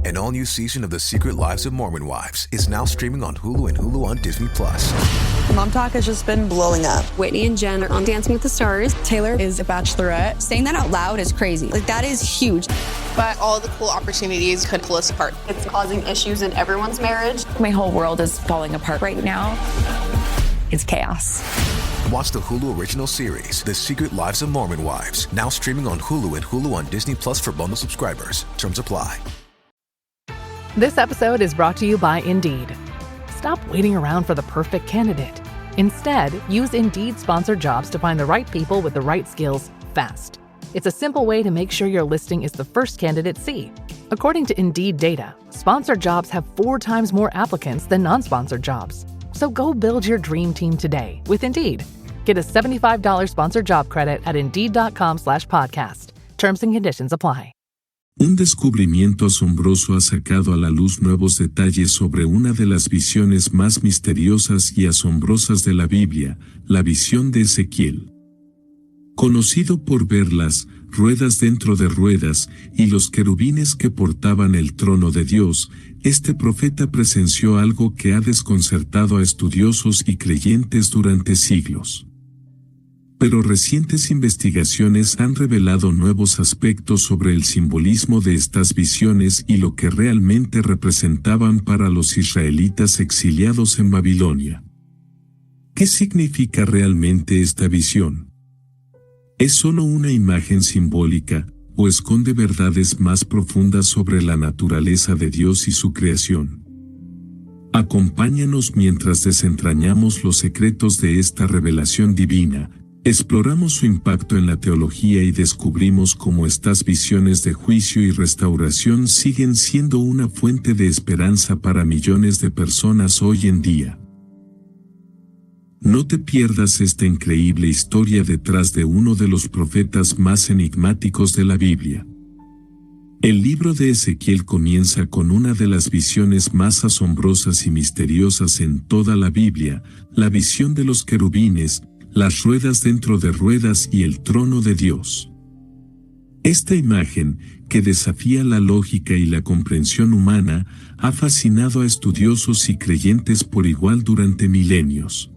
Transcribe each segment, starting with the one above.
An all-new season of The Secret Lives of Mormon Wives is now streaming on Hulu and Hulu on Disney+. Mom Talk has just been blowing up. Whitney and Jen are on Dancing with the Stars. Taylor is a bachelorette. Saying that out loud is crazy. Like, that is huge. But all the cool opportunities could pull us apart. It's causing issues in everyone's marriage. My whole world is falling apart right now. It's chaos. Watch the Hulu original series, The Secret Lives of Mormon Wives, now streaming on Hulu and Hulu on Disney Plus for bundle subscribers. Terms apply. This episode is brought to you by Indeed. Stop waiting around for the perfect candidate. Instead, use Indeed sponsored jobs to find the right people with the right skills fast. It's a simple way to make sure your listing is the first candidates see. According to Indeed data, sponsored jobs have 4 times more applicants than non-sponsored jobs. So go build your dream team today with Indeed. Get a $75 sponsored job credit at Indeed.com/podcast. Terms and conditions apply. Un descubrimiento asombroso ha sacado a la luz nuevos detalles sobre una de las visiones más misteriosas y asombrosas de la Biblia, la visión de Ezequiel. Conocido por ver las ruedas dentro de ruedas y los querubines que portaban el trono de Dios, este profeta presenció algo que ha desconcertado a estudiosos y creyentes durante siglos. Pero recientes investigaciones han revelado nuevos aspectos sobre el simbolismo de estas visiones y lo que realmente representaban para los israelitas exiliados en Babilonia. ¿Qué significa realmente esta visión? ¿Es solo una imagen simbólica, o esconde verdades más profundas sobre la naturaleza de Dios y su creación? Acompáñanos mientras desentrañamos los secretos de esta revelación divina. Exploramos su impacto en la teología y descubrimos cómo estas visiones de juicio y restauración siguen siendo una fuente de esperanza para millones de personas hoy en día. No te pierdas esta increíble historia detrás de uno de los profetas más enigmáticos de la Biblia. El libro de Ezequiel comienza con una de las visiones más asombrosas y misteriosas en toda la Biblia, la visión de los querubines, las ruedas dentro de ruedas y el trono de Dios. Esta imagen, que desafía la lógica y la comprensión humana, ha fascinado a estudiosos y creyentes por igual durante milenios.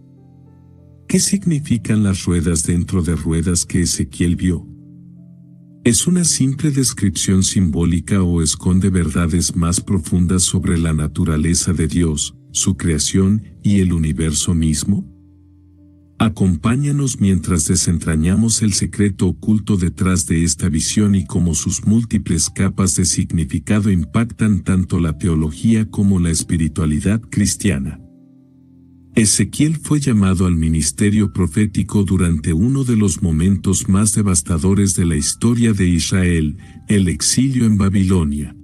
¿Qué significan las ruedas dentro de ruedas que Ezequiel vio? ¿Es una simple descripción simbólica o esconde verdades más profundas sobre la naturaleza de Dios, su creación y el universo mismo? Acompáñanos mientras desentrañamos el secreto oculto detrás de esta visión y cómo sus múltiples capas de significado impactan tanto la teología como la espiritualidad cristiana. Ezequiel fue llamado al ministerio profético durante uno de los momentos más devastadores de la historia de Israel, el exilio en Babilonia.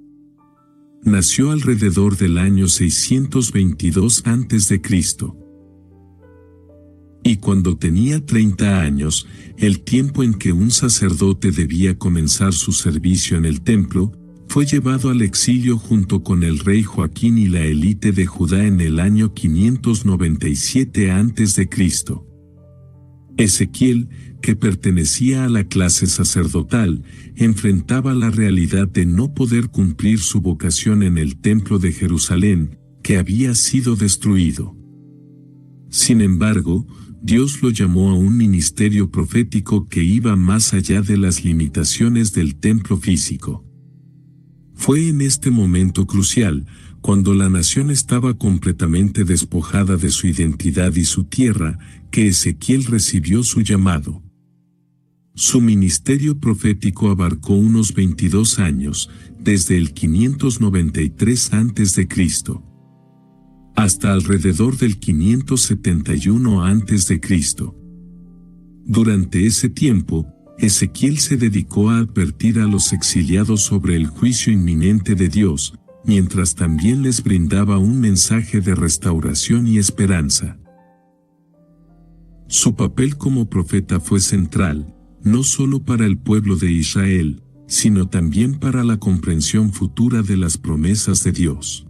Nació alrededor del año 622 a.C. Y cuando tenía 30 años, el tiempo en que un sacerdote debía comenzar su servicio en el templo, fue llevado al exilio junto con el rey Joaquín y la élite de Judá en el año 597 a.C. Ezequiel, que pertenecía a la clase sacerdotal, enfrentaba la realidad de no poder cumplir su vocación en el templo de Jerusalén, que había sido destruido. Sin embargo, Dios lo llamó a un ministerio profético que iba más allá de las limitaciones del templo físico. Fue en este momento crucial, cuando la nación estaba completamente despojada de su identidad y su tierra, que Ezequiel recibió su llamado. Su ministerio profético abarcó unos 22 años, desde el 593 a.C. hasta alrededor del 571 a.C. Durante ese tiempo, Ezequiel se dedicó a advertir a los exiliados sobre el juicio inminente de Dios, mientras también les brindaba un mensaje de restauración y esperanza. Su papel como profeta fue central, no solo para el pueblo de Israel, sino también para la comprensión futura de las promesas de Dios.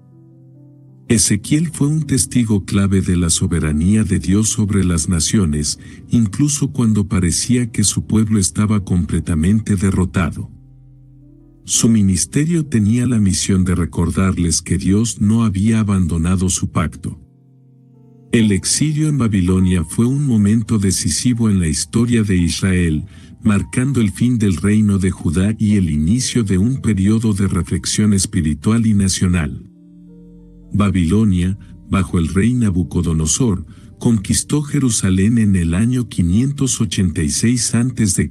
Ezequiel fue un testigo clave de la soberanía de Dios sobre las naciones, incluso cuando parecía que su pueblo estaba completamente derrotado. Su ministerio tenía la misión de recordarles que Dios no había abandonado su pacto. El exilio en Babilonia fue un momento decisivo en la historia de Israel, marcando el fin del reino de Judá y el inicio de un periodo de reflexión espiritual y nacional. Babilonia, bajo el rey Nabucodonosor, conquistó Jerusalén en el año 586 a.C.,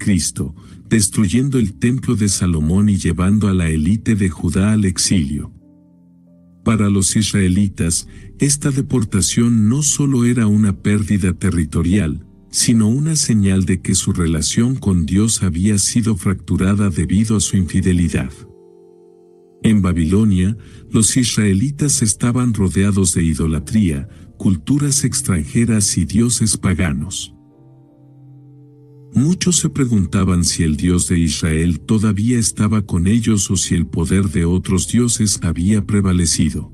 destruyendo el templo de Salomón y llevando a la élite de Judá al exilio. Para los israelitas, esta deportación no solo era una pérdida territorial, sino una señal de que su relación con Dios había sido fracturada debido a su infidelidad. En Babilonia, los israelitas estaban rodeados de idolatría, culturas extranjeras y dioses paganos. Muchos se preguntaban si el Dios de Israel todavía estaba con ellos o si el poder de otros dioses había prevalecido.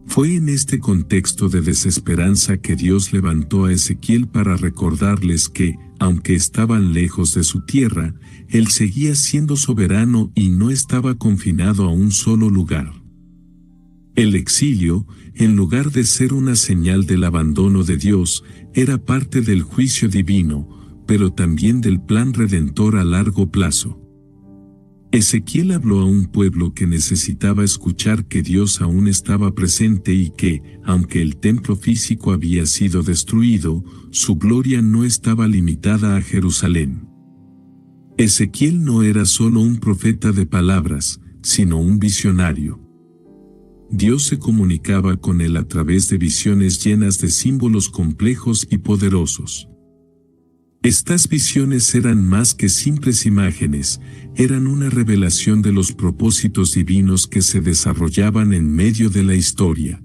Fue en este contexto de desesperanza que Dios levantó a Ezequiel para recordarles que, aunque estaban lejos de su tierra, Él seguía siendo soberano y no estaba confinado a un solo lugar. El exilio, en lugar de ser una señal del abandono de Dios, era parte del juicio divino, pero también del plan redentor a largo plazo. Ezequiel habló a un pueblo que necesitaba escuchar que Dios aún estaba presente y que, aunque el templo físico había sido destruido, su gloria no estaba limitada a Jerusalén. Ezequiel no era solo un profeta de palabras, sino un visionario. Dios se comunicaba con él a través de visiones llenas de símbolos complejos y poderosos. Estas visiones eran más que simples imágenes, eran una revelación de los propósitos divinos que se desarrollaban en medio de la historia.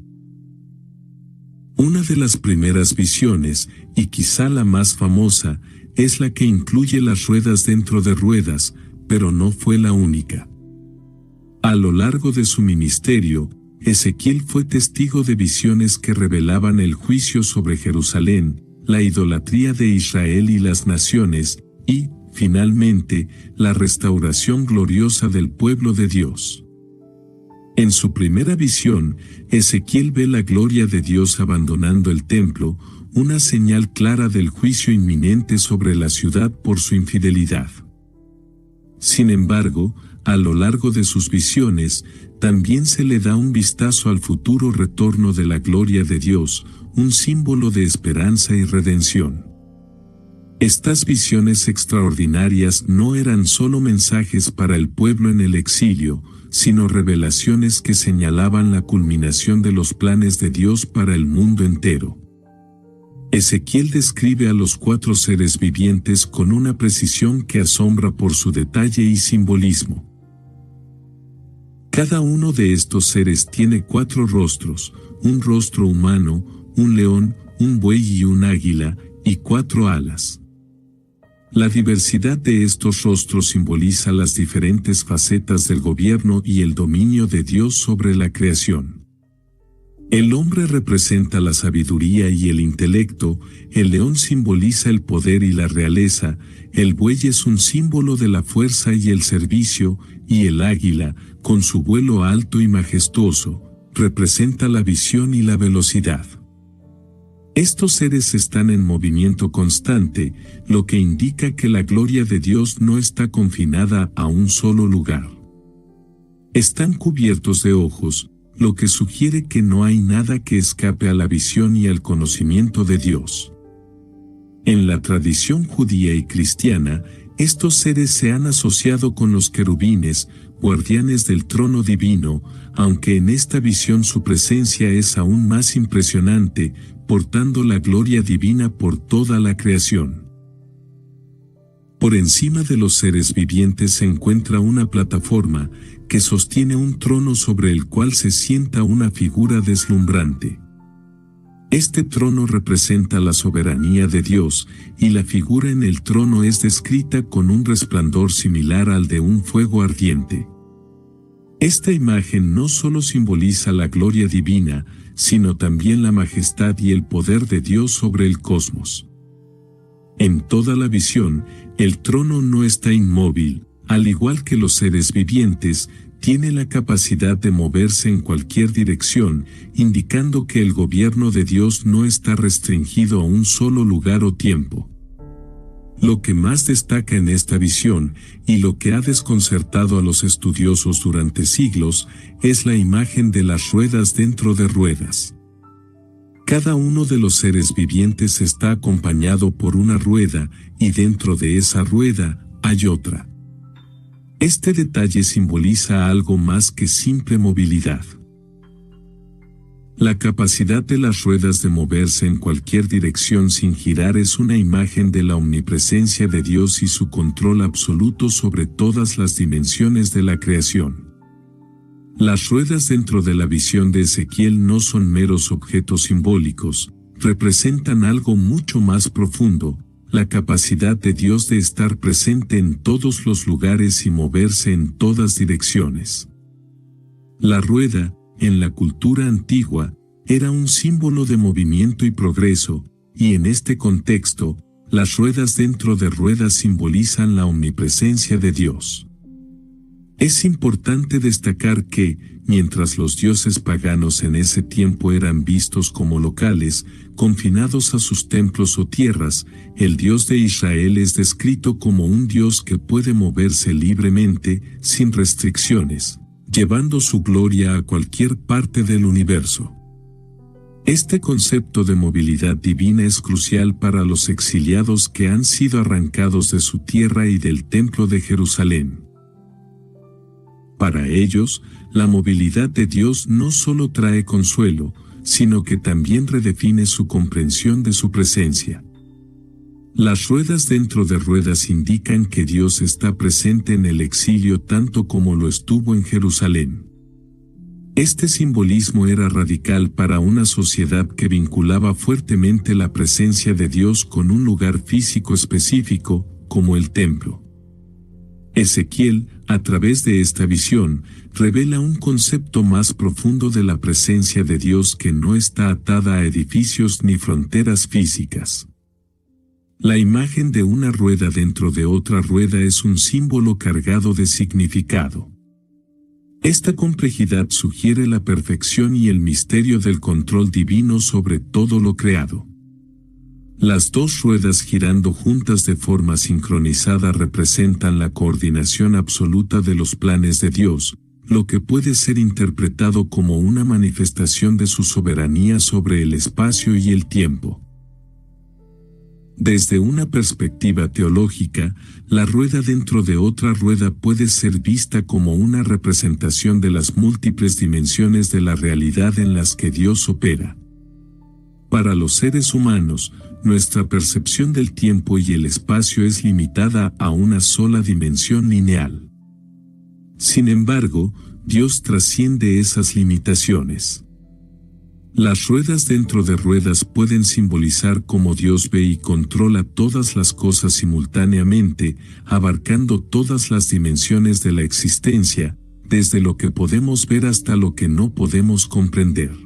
Una de las primeras visiones, y quizá la más famosa, es la que incluye las ruedas dentro de ruedas, pero no fue la única. A lo largo de su ministerio, Ezequiel fue testigo de visiones que revelaban el juicio sobre Jerusalén, la idolatría de Israel y las naciones, y, finalmente, la restauración gloriosa del pueblo de Dios. En su primera visión, Ezequiel ve la gloria de Dios abandonando el templo, una señal clara del juicio inminente sobre la ciudad por su infidelidad. Sin embargo, a lo largo de sus visiones, también se le da un vistazo al futuro retorno de la gloria de Dios, un símbolo de esperanza y redención. Estas visiones extraordinarias no eran solo mensajes para el pueblo en el exilio, sino revelaciones que señalaban la culminación de los planes de Dios para el mundo entero. Ezequiel describe a los 4 seres vivientes con una precisión que asombra por su detalle y simbolismo. Cada uno de estos seres tiene 4 rostros, un rostro humano, un león, un buey y un águila, y 4 alas. La diversidad de estos rostros simboliza las diferentes facetas del gobierno y el dominio de Dios sobre la creación. El hombre representa la sabiduría y el intelecto, el león simboliza el poder y la realeza, el buey es un símbolo de la fuerza y el servicio, y el águila, con su vuelo alto y majestuoso, representa la visión y la velocidad. Estos seres están en movimiento constante, lo que indica que la gloria de Dios no está confinada a un solo lugar. Están cubiertos de ojos, lo que sugiere que no hay nada que escape a la visión y al conocimiento de Dios. En la tradición judía y cristiana, estos seres se han asociado con los querubines, guardianes del trono divino, aunque en esta visión su presencia es aún más impresionante, portando la gloria divina por toda la creación. Por encima de los seres vivientes se encuentra una plataforma que sostiene un trono sobre el cual se sienta una figura deslumbrante. Este trono representa la soberanía de Dios, y la figura en el trono es descrita con un resplandor similar al de un fuego ardiente. Esta imagen no solo simboliza la gloria divina, sino también la majestad y el poder de Dios sobre el cosmos. En toda la visión, el trono no está inmóvil, al igual que los seres vivientes, tiene la capacidad de moverse en cualquier dirección, indicando que el gobierno de Dios no está restringido a un solo lugar o tiempo. Lo que más destaca en esta visión, y lo que ha desconcertado a los estudiosos durante siglos, es la imagen de las ruedas dentro de ruedas. Cada uno de los seres vivientes está acompañado por una rueda, y dentro de esa rueda hay otra. Este detalle simboliza algo más que simple movilidad. La capacidad de las ruedas de moverse en cualquier dirección sin girar es una imagen de la omnipresencia de Dios y su control absoluto sobre todas las dimensiones de la creación. Las ruedas dentro de la visión de Ezequiel no son meros objetos simbólicos, representan algo mucho más profundo, la capacidad de Dios de estar presente en todos los lugares y moverse en todas direcciones. La rueda, en la cultura antigua, era un símbolo de movimiento y progreso, y en este contexto, las ruedas dentro de ruedas simbolizan la omnipresencia de Dios. Es importante destacar que, mientras los dioses paganos en ese tiempo eran vistos como locales, confinados a sus templos o tierras, el Dios de Israel es descrito como un Dios que puede moverse libremente, sin restricciones, llevando su gloria a cualquier parte del universo. Este concepto de movilidad divina es crucial para los exiliados que han sido arrancados de su tierra y del templo de Jerusalén. Para ellos, la movilidad de Dios no solo trae consuelo, sino que también redefine su comprensión de su presencia. Las ruedas dentro de ruedas indican que Dios está presente en el exilio tanto como lo estuvo en Jerusalén. Este simbolismo era radical para una sociedad que vinculaba fuertemente la presencia de Dios con un lugar físico específico, como el templo. Ezequiel, a través de esta visión, revela un concepto más profundo de la presencia de Dios que no está atada a edificios ni fronteras físicas. La imagen de una rueda dentro de otra rueda es un símbolo cargado de significado. Esta complejidad sugiere la perfección y el misterio del control divino sobre todo lo creado. Las dos ruedas girando juntas de forma sincronizada representan la coordinación absoluta de los planes de Dios, lo que puede ser interpretado como una manifestación de su soberanía sobre el espacio y el tiempo. Desde una perspectiva teológica, la rueda dentro de otra rueda puede ser vista como una representación de las múltiples dimensiones de la realidad en las que Dios opera. Para los seres humanos, nuestra percepción del tiempo y el espacio es limitada a una sola dimensión lineal. Sin embargo, Dios trasciende esas limitaciones. Las ruedas dentro de ruedas pueden simbolizar cómo Dios ve y controla todas las cosas simultáneamente, abarcando todas las dimensiones de la existencia, desde lo que podemos ver hasta lo que no podemos comprender.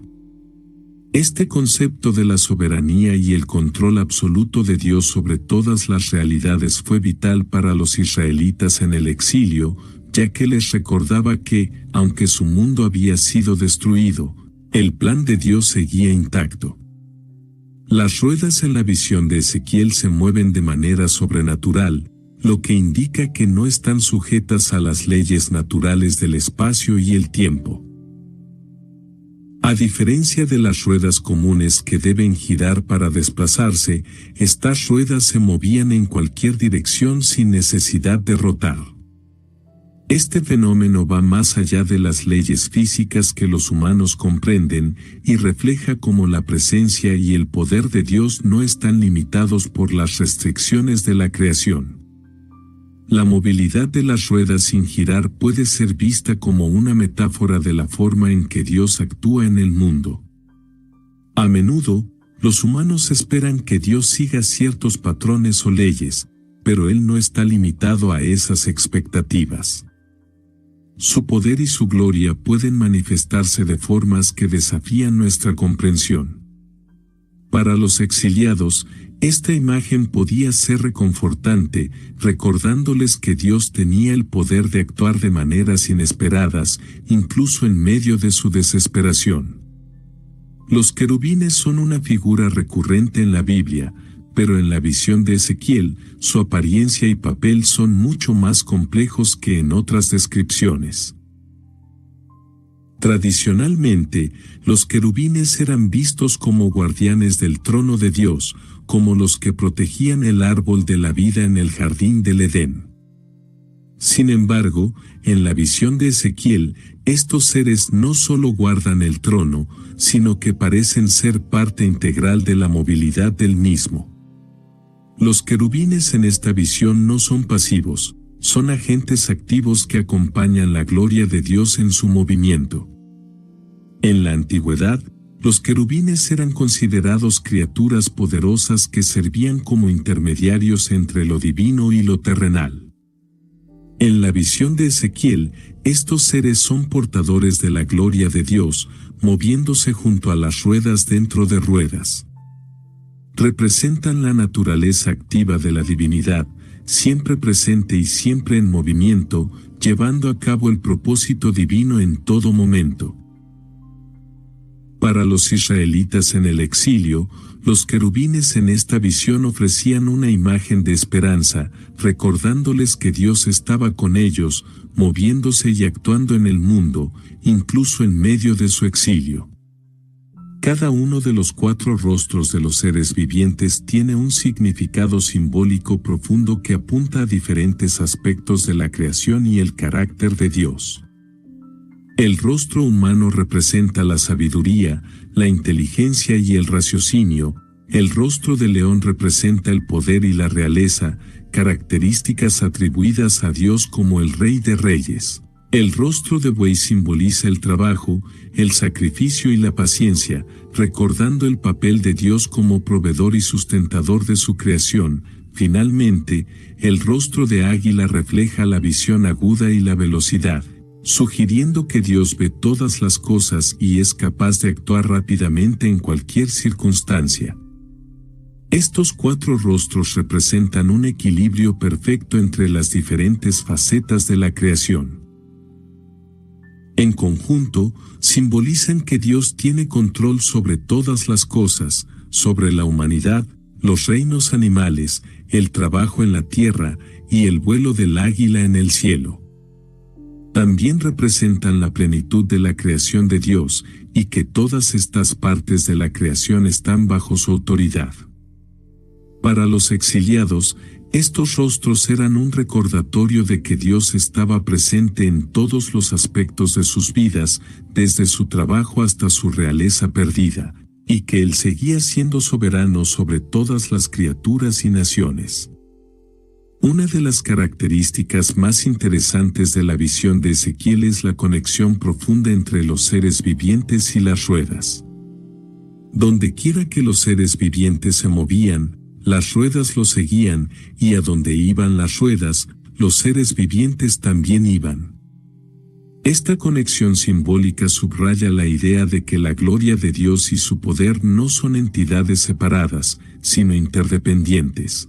Este concepto de la soberanía y el control absoluto de Dios sobre todas las realidades fue vital para los israelitas en el exilio, ya que les recordaba que, aunque su mundo había sido destruido, el plan de Dios seguía intacto. Las ruedas en la visión de Ezequiel se mueven de manera sobrenatural, lo que indica que no están sujetas a las leyes naturales del espacio y el tiempo. A diferencia de las ruedas comunes que deben girar para desplazarse, estas ruedas se movían en cualquier dirección sin necesidad de rotar. Este fenómeno va más allá de las leyes físicas que los humanos comprenden y refleja cómo la presencia y el poder de Dios no están limitados por las restricciones de la creación. La movilidad de las ruedas sin girar puede ser vista como una metáfora de la forma en que Dios actúa en el mundo. A menudo, los humanos esperan que Dios siga ciertos patrones o leyes, pero Él no está limitado a esas expectativas. Su poder y su gloria pueden manifestarse de formas que desafían nuestra comprensión. Para los exiliados, Esta imagen podía ser reconfortante, recordándoles que Dios tenía el poder de actuar de maneras inesperadas, incluso en medio de su desesperación. Los querubines son una figura recurrente en la Biblia, pero en la visión de Ezequiel, su apariencia y papel son mucho más complejos que en otras descripciones. Tradicionalmente, los querubines eran vistos como guardianes del trono de Dios, como los que protegían el árbol de la vida en el jardín del Edén. Sin embargo, en la visión de Ezequiel, estos seres no solo guardan el trono, sino que parecen ser parte integral de la movilidad del mismo. Los querubines en esta visión no son pasivos, son agentes activos que acompañan la gloria de Dios en su movimiento. En la antigüedad, los querubines eran considerados criaturas poderosas que servían como intermediarios entre lo divino y lo terrenal. En la visión de Ezequiel, estos seres son portadores de la gloria de Dios, moviéndose junto a las ruedas dentro de ruedas. Representan la naturaleza activa de la divinidad, siempre presente y siempre en movimiento, llevando a cabo el propósito divino en todo momento. Para los israelitas en el exilio, los querubines en esta visión ofrecían una imagen de esperanza, recordándoles que Dios estaba con ellos, moviéndose y actuando en el mundo, incluso en medio de su exilio. Cada uno de los 4 rostros de los seres vivientes tiene un significado simbólico profundo que apunta a diferentes aspectos de la creación y el carácter de Dios. El rostro humano representa la sabiduría, la inteligencia y el raciocinio. El rostro de león representa el poder y la realeza, características atribuidas a Dios como el Rey de Reyes. El rostro de buey simboliza el trabajo, el sacrificio y la paciencia, recordando el papel de Dios como proveedor y sustentador de su creación. Finalmente, el rostro de águila refleja la visión aguda y la velocidad, sugiriendo que Dios ve todas las cosas y es capaz de actuar rápidamente en cualquier circunstancia. Estos 4 rostros representan un equilibrio perfecto entre las diferentes facetas de la creación. En conjunto, simbolizan que Dios tiene control sobre todas las cosas, sobre la humanidad, los reinos animales, el trabajo en la tierra y el vuelo del águila en el cielo. También representan la plenitud de la creación de Dios y que todas estas partes de la creación están bajo su autoridad. Para los exiliados, estos rostros eran un recordatorio de que Dios estaba presente en todos los aspectos de sus vidas, desde su trabajo hasta su realeza perdida, y que Él seguía siendo soberano sobre todas las criaturas y naciones. Una de las características más interesantes de la visión de Ezequiel es la conexión profunda entre los seres vivientes y las ruedas. Dondequiera que los seres vivientes se movían, las ruedas los seguían, y a donde iban las ruedas, los seres vivientes también iban. Esta conexión simbólica subraya la idea de que la gloria de Dios y su poder no son entidades separadas, sino interdependientes.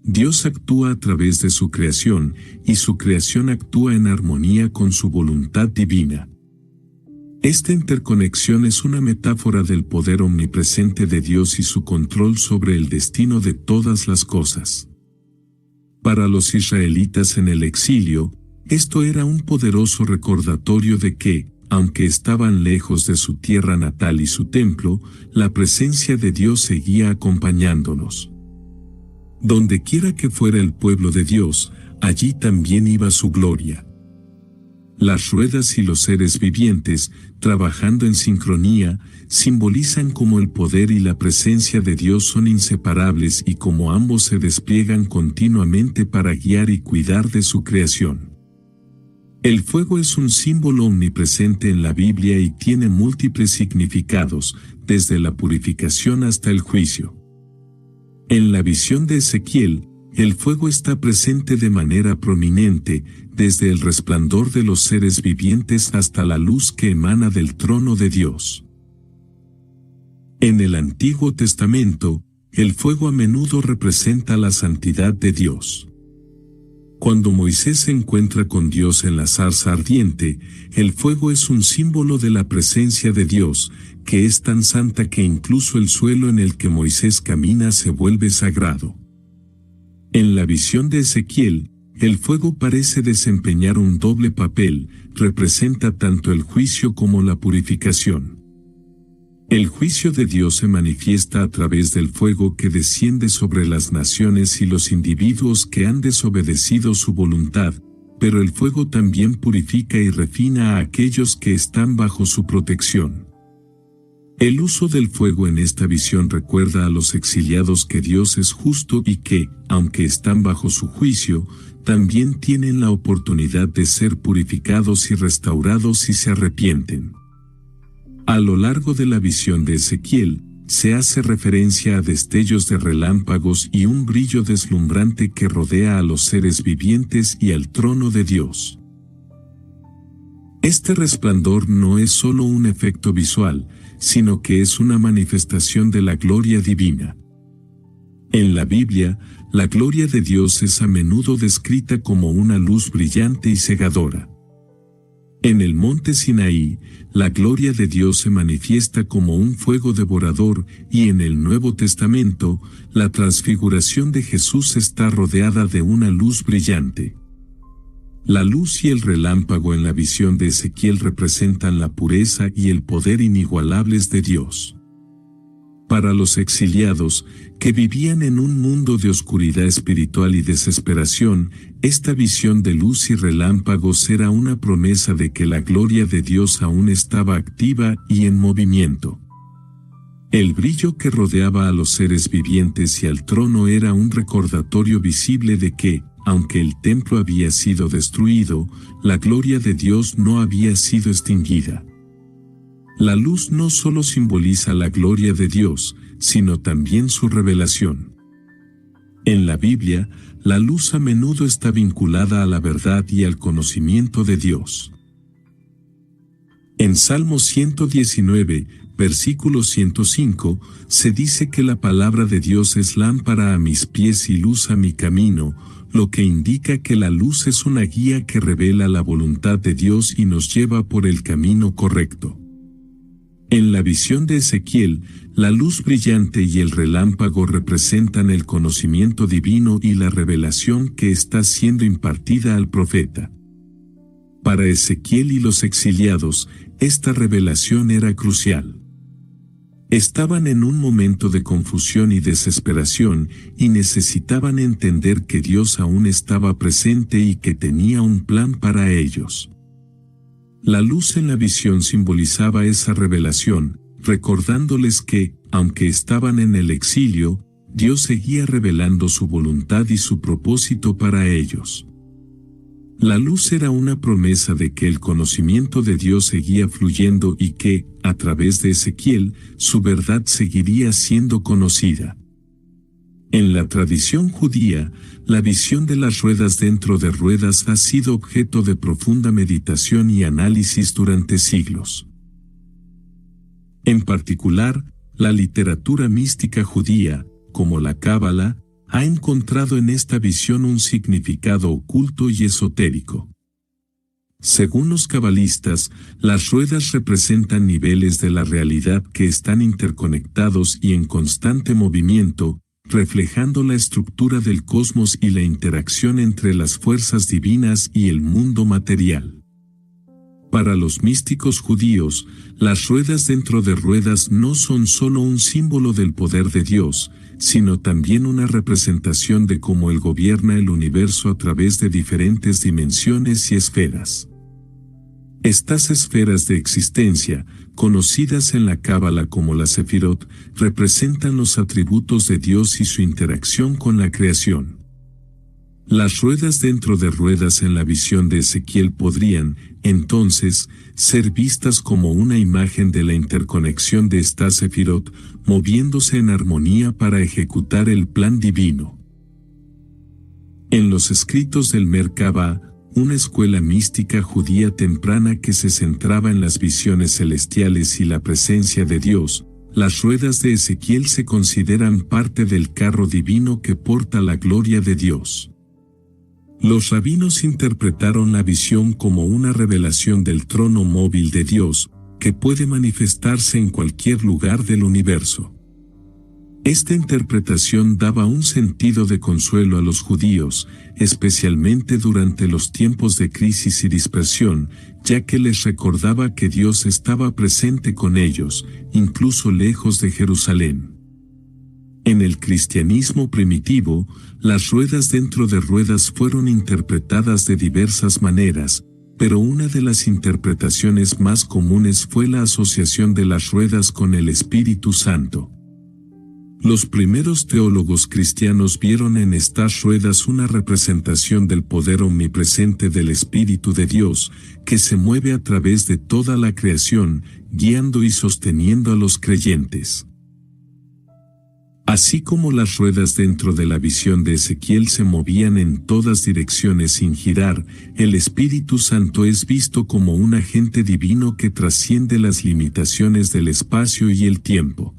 Dios actúa a través de su creación, y su creación actúa en armonía con su voluntad divina. Esta interconexión es una metáfora del poder omnipresente de Dios y su control sobre el destino de todas las cosas. Para los israelitas en el exilio, esto era un poderoso recordatorio de que, aunque estaban lejos de su tierra natal y su templo, la presencia de Dios seguía acompañándolos. Dondequiera que fuera el pueblo de Dios, allí también iba su gloria. Las ruedas y los seres vivientes, trabajando en sincronía, simbolizan cómo el poder y la presencia de Dios son inseparables y cómo ambos se despliegan continuamente para guiar y cuidar de su creación. El fuego es un símbolo omnipresente en la Biblia y tiene múltiples significados, desde la purificación hasta el juicio. En la visión de Ezequiel, el fuego está presente de manera prominente, desde el resplandor de los seres vivientes hasta la luz que emana del trono de Dios. En el Antiguo Testamento, el fuego a menudo representa la santidad de Dios. Cuando Moisés se encuentra con Dios en la zarza ardiente, el fuego es un símbolo de la presencia de Dios, que es tan santa que incluso el suelo en el que Moisés camina se vuelve sagrado. En la visión de Ezequiel, el fuego parece desempeñar un doble papel, representa tanto el juicio como la purificación. El juicio de Dios se manifiesta a través del fuego que desciende sobre las naciones y los individuos que han desobedecido su voluntad, pero el fuego también purifica y refina a aquellos que están bajo su protección. El uso del fuego en esta visión recuerda a los exiliados que Dios es justo y que, aunque están bajo su juicio, también tienen la oportunidad de ser purificados y restaurados si se arrepienten. A lo largo de la visión de Ezequiel, se hace referencia a destellos de relámpagos y un brillo deslumbrante que rodea a los seres vivientes y al trono de Dios. Este resplandor no es solo un efecto visual, sino que es una manifestación de la gloria divina. En la Biblia, la gloria de Dios es a menudo descrita como una luz brillante y cegadora. En el monte Sinaí, la gloria de Dios se manifiesta como un fuego devorador y en el Nuevo Testamento, la transfiguración de Jesús está rodeada de una luz brillante. La luz y el relámpago en la visión de Ezequiel representan la pureza y el poder inigualables de Dios. Para los exiliados, que vivían en un mundo de oscuridad espiritual y desesperación, esta visión de luz y relámpagos era una promesa de que la gloria de Dios aún estaba activa y en movimiento. El brillo que rodeaba a los seres vivientes y al trono era un recordatorio visible de que, aunque el templo había sido destruido, la gloria de Dios no había sido extinguida. La luz no solo simboliza la gloria de Dios, sino también su revelación. En la Biblia, la luz a menudo está vinculada a la verdad y al conocimiento de Dios. En Salmo 119, versículo 105, se dice que la palabra de Dios es lámpara a mis pies y luz a mi camino, lo que indica que la luz es una guía que revela la voluntad de Dios y nos lleva por el camino correcto. En la visión de Ezequiel, la luz brillante y el relámpago representan el conocimiento divino y la revelación que está siendo impartida al profeta. Para Ezequiel y los exiliados, esta revelación era crucial. Estaban en un momento de confusión y desesperación y necesitaban entender que Dios aún estaba presente y que tenía un plan para ellos. La luz en la visión simbolizaba esa revelación, recordándoles que, aunque estaban en el exilio, Dios seguía revelando su voluntad y su propósito para ellos. La luz era una promesa de que el conocimiento de Dios seguía fluyendo y que, a través de Ezequiel, su verdad seguiría siendo conocida. En la tradición judía, la visión de las ruedas dentro de ruedas ha sido objeto de profunda meditación y análisis durante siglos. En particular, la literatura mística judía, como la Cábala, ha encontrado en esta visión un significado oculto y esotérico. Según los cabalistas, las ruedas representan niveles de la realidad que están interconectados y en constante movimiento, reflejando la estructura del cosmos y la interacción entre las fuerzas divinas y el mundo material. Para los místicos judíos, las ruedas dentro de ruedas no son solo un símbolo del poder de Dios, sino también una representación de cómo Él gobierna el universo a través de diferentes dimensiones y esferas. Estas esferas de existencia, conocidas en la Cábala como la Sefirot, representan los atributos de Dios y su interacción con la creación. Las ruedas dentro de ruedas en la visión de Ezequiel podrían, entonces, ser vistas como una imagen de la interconexión de estas Sefirot, moviéndose en armonía para ejecutar el plan divino. En los escritos del Merkabah, una escuela mística judía temprana que se centraba en las visiones celestiales y la presencia de Dios, las ruedas de Ezequiel se consideran parte del carro divino que porta la gloria de Dios. Los rabinos interpretaron la visión como una revelación del trono móvil de Dios, que puede manifestarse en cualquier lugar del universo. Esta interpretación daba un sentido de consuelo a los judíos, especialmente durante los tiempos de crisis y dispersión, ya que les recordaba que Dios estaba presente con ellos, incluso lejos de Jerusalén. En el cristianismo primitivo, las ruedas dentro de ruedas fueron interpretadas de diversas maneras, pero una de las interpretaciones más comunes fue la asociación de las ruedas con el Espíritu Santo. Los primeros teólogos cristianos vieron en estas ruedas una representación del poder omnipresente del Espíritu de Dios, que se mueve a través de toda la creación, guiando y sosteniendo a los creyentes. Así como las ruedas dentro de la visión de Ezequiel se movían en todas direcciones sin girar, el Espíritu Santo es visto como un agente divino que trasciende las limitaciones del espacio y el tiempo.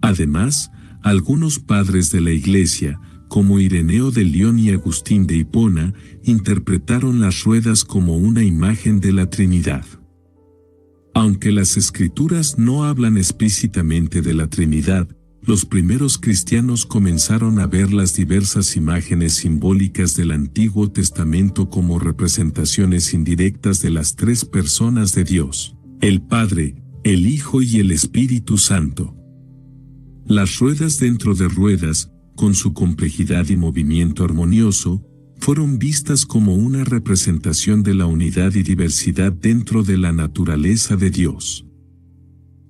Además, algunos padres de la Iglesia, como Ireneo de León y Agustín de Hipona, interpretaron las ruedas como una imagen de la Trinidad. Aunque las Escrituras no hablan explícitamente de la Trinidad, los primeros cristianos comenzaron a ver las diversas imágenes simbólicas del Antiguo Testamento como representaciones indirectas de las tres personas de Dios, el Padre, el Hijo y el Espíritu Santo. Las ruedas dentro de ruedas, con su complejidad y movimiento armonioso, fueron vistas como una representación de la unidad y diversidad dentro de la naturaleza de Dios.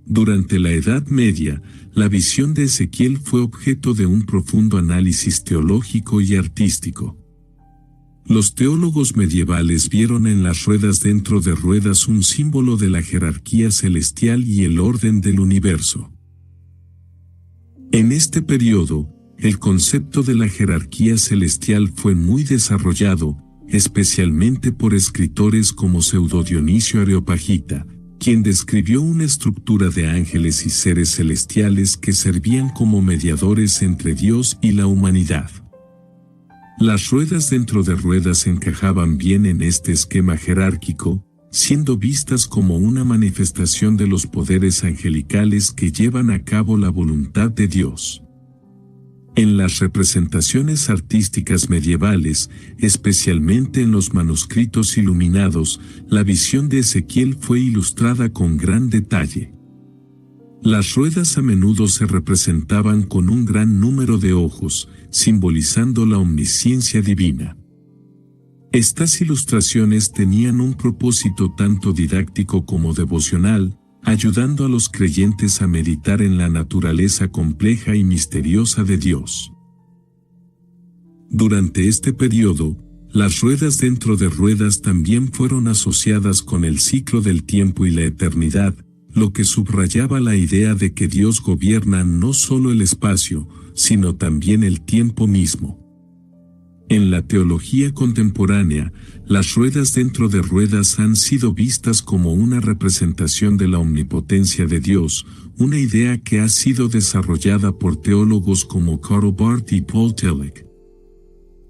Durante la Edad Media, la visión de Ezequiel fue objeto de un profundo análisis teológico y artístico. Los teólogos medievales vieron en las ruedas dentro de ruedas un símbolo de la jerarquía celestial y el orden del universo. En este periodo, el concepto de la jerarquía celestial fue muy desarrollado, especialmente por escritores como Pseudo Dionisio Areopagita, quien describió una estructura de ángeles y seres celestiales que servían como mediadores entre Dios y la humanidad. Las ruedas dentro de ruedas encajaban bien en este esquema jerárquico, siendo vistas como una manifestación de los poderes angelicales que llevan a cabo la voluntad de Dios. En las representaciones artísticas medievales, especialmente en los manuscritos iluminados, la visión de Ezequiel fue ilustrada con gran detalle. Las ruedas a menudo se representaban con un gran número de ojos, simbolizando la omnisciencia divina. Estas ilustraciones tenían un propósito tanto didáctico como devocional, ayudando a los creyentes a meditar en la naturaleza compleja y misteriosa de Dios. Durante este periodo, las ruedas dentro de ruedas también fueron asociadas con el ciclo del tiempo y la eternidad, lo que subrayaba la idea de que Dios gobierna no solo el espacio, sino también el tiempo mismo. En la teología contemporánea, las ruedas dentro de ruedas han sido vistas como una representación de la omnipotencia de Dios, una idea que ha sido desarrollada por teólogos como Karl Barth y Paul Tillich.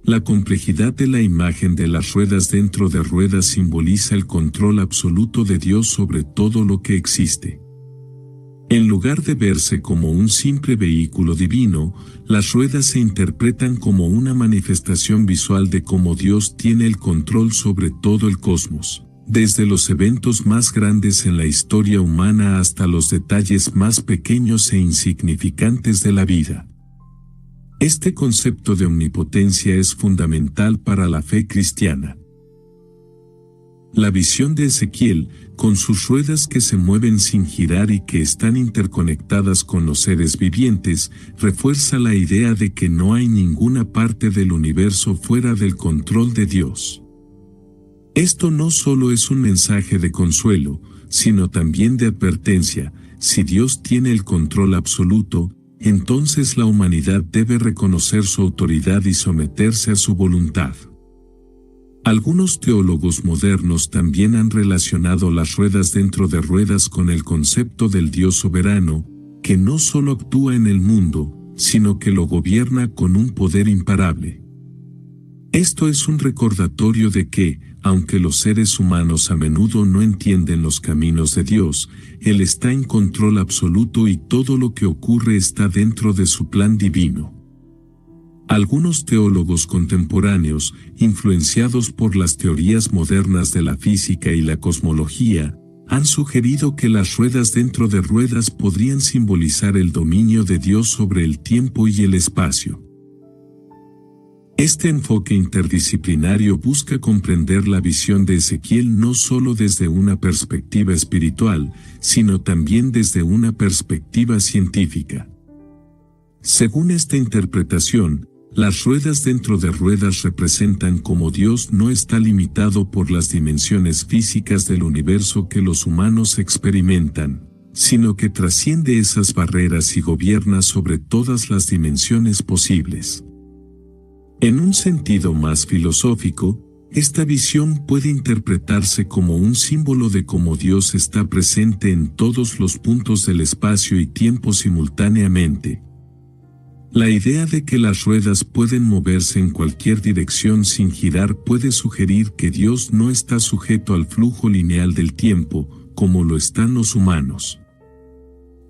La complejidad de la imagen de las ruedas dentro de ruedas simboliza el control absoluto de Dios sobre todo lo que existe. En lugar de verse como un simple vehículo divino, las ruedas se interpretan como una manifestación visual de cómo Dios tiene el control sobre todo el cosmos, desde los eventos más grandes en la historia humana hasta los detalles más pequeños e insignificantes de la vida. Este concepto de omnipotencia es fundamental para la fe cristiana. La visión de Ezequiel, con sus ruedas que se mueven sin girar y que están interconectadas con los seres vivientes, refuerza la idea de que no hay ninguna parte del universo fuera del control de Dios. Esto no solo es un mensaje de consuelo, sino también de advertencia: si Dios tiene el control absoluto, entonces la humanidad debe reconocer su autoridad y someterse a su voluntad. Algunos teólogos modernos también han relacionado las ruedas dentro de ruedas con el concepto del Dios soberano, que no solo actúa en el mundo, sino que lo gobierna con un poder imparable. Esto es un recordatorio de que, aunque los seres humanos a menudo no entienden los caminos de Dios, Él está en control absoluto y todo lo que ocurre está dentro de su plan divino. Algunos teólogos contemporáneos, influenciados por las teorías modernas de la física y la cosmología, han sugerido que las ruedas dentro de ruedas podrían simbolizar el dominio de Dios sobre el tiempo y el espacio. Este enfoque interdisciplinario busca comprender la visión de Ezequiel no solo desde una perspectiva espiritual, sino también desde una perspectiva científica. Según esta interpretación, las ruedas dentro de ruedas representan cómo Dios no está limitado por las dimensiones físicas del universo que los humanos experimentan, sino que trasciende esas barreras y gobierna sobre todas las dimensiones posibles. En un sentido más filosófico, esta visión puede interpretarse como un símbolo de cómo Dios está presente en todos los puntos del espacio y tiempo simultáneamente. La idea de que las ruedas pueden moverse en cualquier dirección sin girar puede sugerir que Dios no está sujeto al flujo lineal del tiempo, como lo están los humanos.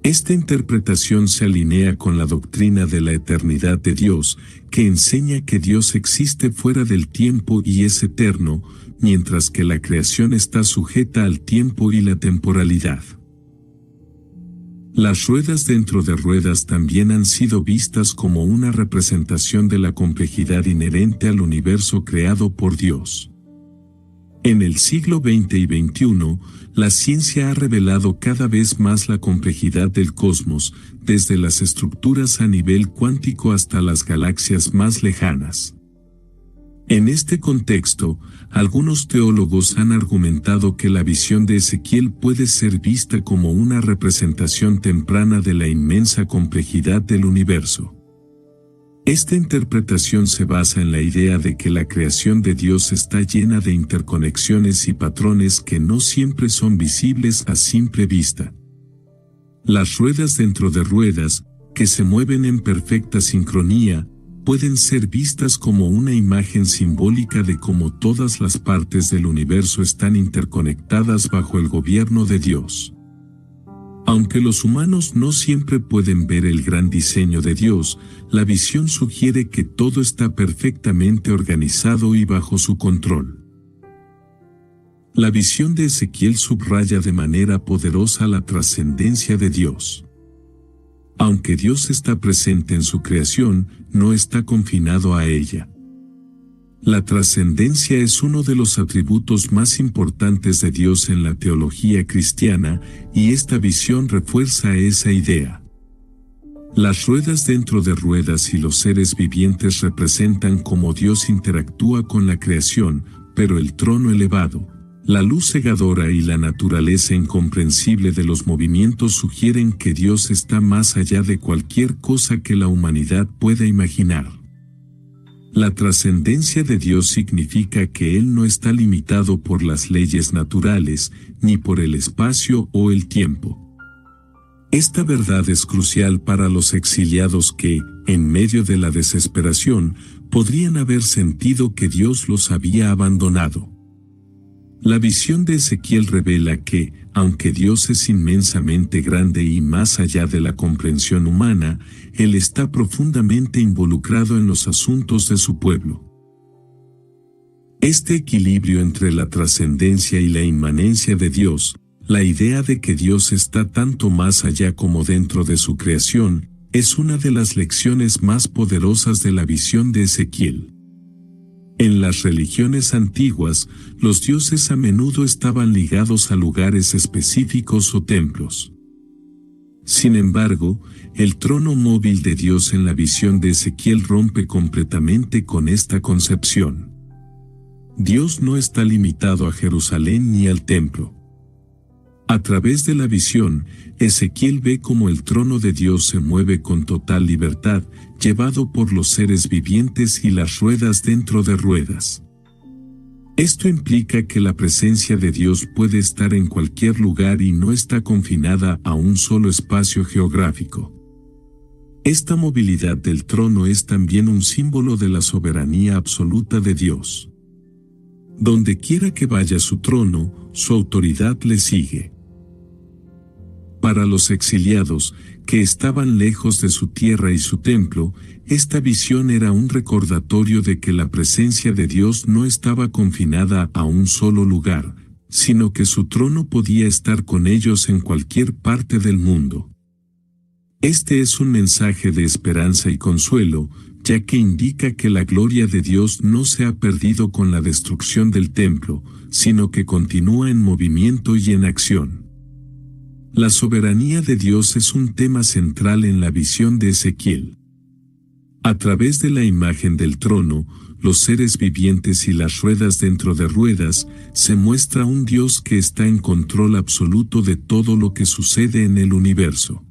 Esta interpretación se alinea con la doctrina de la eternidad de Dios, que enseña que Dios existe fuera del tiempo y es eterno, mientras que la creación está sujeta al tiempo y la temporalidad. Las ruedas dentro de ruedas también han sido vistas como una representación de la complejidad inherente al universo creado por Dios. En el siglo XX y XXI, la ciencia ha revelado cada vez más la complejidad del cosmos, desde las estructuras a nivel cuántico hasta las galaxias más lejanas. En este contexto, algunos teólogos han argumentado que la visión de Ezequiel puede ser vista como una representación temprana de la inmensa complejidad del universo. Esta interpretación se basa en la idea de que la creación de Dios está llena de interconexiones y patrones que no siempre son visibles a simple vista. Las ruedas dentro de ruedas, que se mueven en perfecta sincronía, pueden ser vistas como una imagen simbólica de cómo todas las partes del universo están interconectadas bajo el gobierno de Dios. Aunque los humanos no siempre pueden ver el gran diseño de Dios, la visión sugiere que todo está perfectamente organizado y bajo su control. La visión de Ezequiel subraya de manera poderosa la trascendencia de Dios. Aunque Dios está presente en su creación, no está confinado a ella. La trascendencia es uno de los atributos más importantes de Dios en la teología cristiana, y esta visión refuerza esa idea. Las ruedas dentro de ruedas y los seres vivientes representan cómo Dios interactúa con la creación, pero el trono elevado, la luz cegadora y la naturaleza incomprensible de los movimientos sugieren que Dios está más allá de cualquier cosa que la humanidad pueda imaginar. La trascendencia de Dios significa que Él no está limitado por las leyes naturales, ni por el espacio o el tiempo. Esta verdad es crucial para los exiliados que, en medio de la desesperación, podrían haber sentido que Dios los había abandonado. La visión de Ezequiel revela que, aunque Dios es inmensamente grande y más allá de la comprensión humana, Él está profundamente involucrado en los asuntos de su pueblo. Este equilibrio entre la trascendencia y la inmanencia de Dios, la idea de que Dios está tanto más allá como dentro de su creación, es una de las lecciones más poderosas de la visión de Ezequiel. En las religiones antiguas, los dioses a menudo estaban ligados a lugares específicos o templos. Sin embargo, el trono móvil de Dios en la visión de Ezequiel rompe completamente con esta concepción. Dios no está limitado a Jerusalén ni al templo. A través de la visión, Ezequiel ve cómo el trono de Dios se mueve con total libertad, llevado por los seres vivientes y las ruedas dentro de ruedas. Esto implica que la presencia de Dios puede estar en cualquier lugar y no está confinada a un solo espacio geográfico. Esta movilidad del trono es también un símbolo de la soberanía absoluta de Dios. Donde quiera que vaya su trono, su autoridad le sigue. Para los exiliados, que estaban lejos de su tierra y su templo, esta visión era un recordatorio de que la presencia de Dios no estaba confinada a un solo lugar, sino que su trono podía estar con ellos en cualquier parte del mundo. Este es un mensaje de esperanza y consuelo, ya que indica que la gloria de Dios no se ha perdido con la destrucción del templo, sino que continúa en movimiento y en acción. La soberanía de Dios es un tema central en la visión de Ezequiel. A través de la imagen del trono, los seres vivientes y las ruedas dentro de ruedas, se muestra un Dios que está en control absoluto de todo lo que sucede en el universo.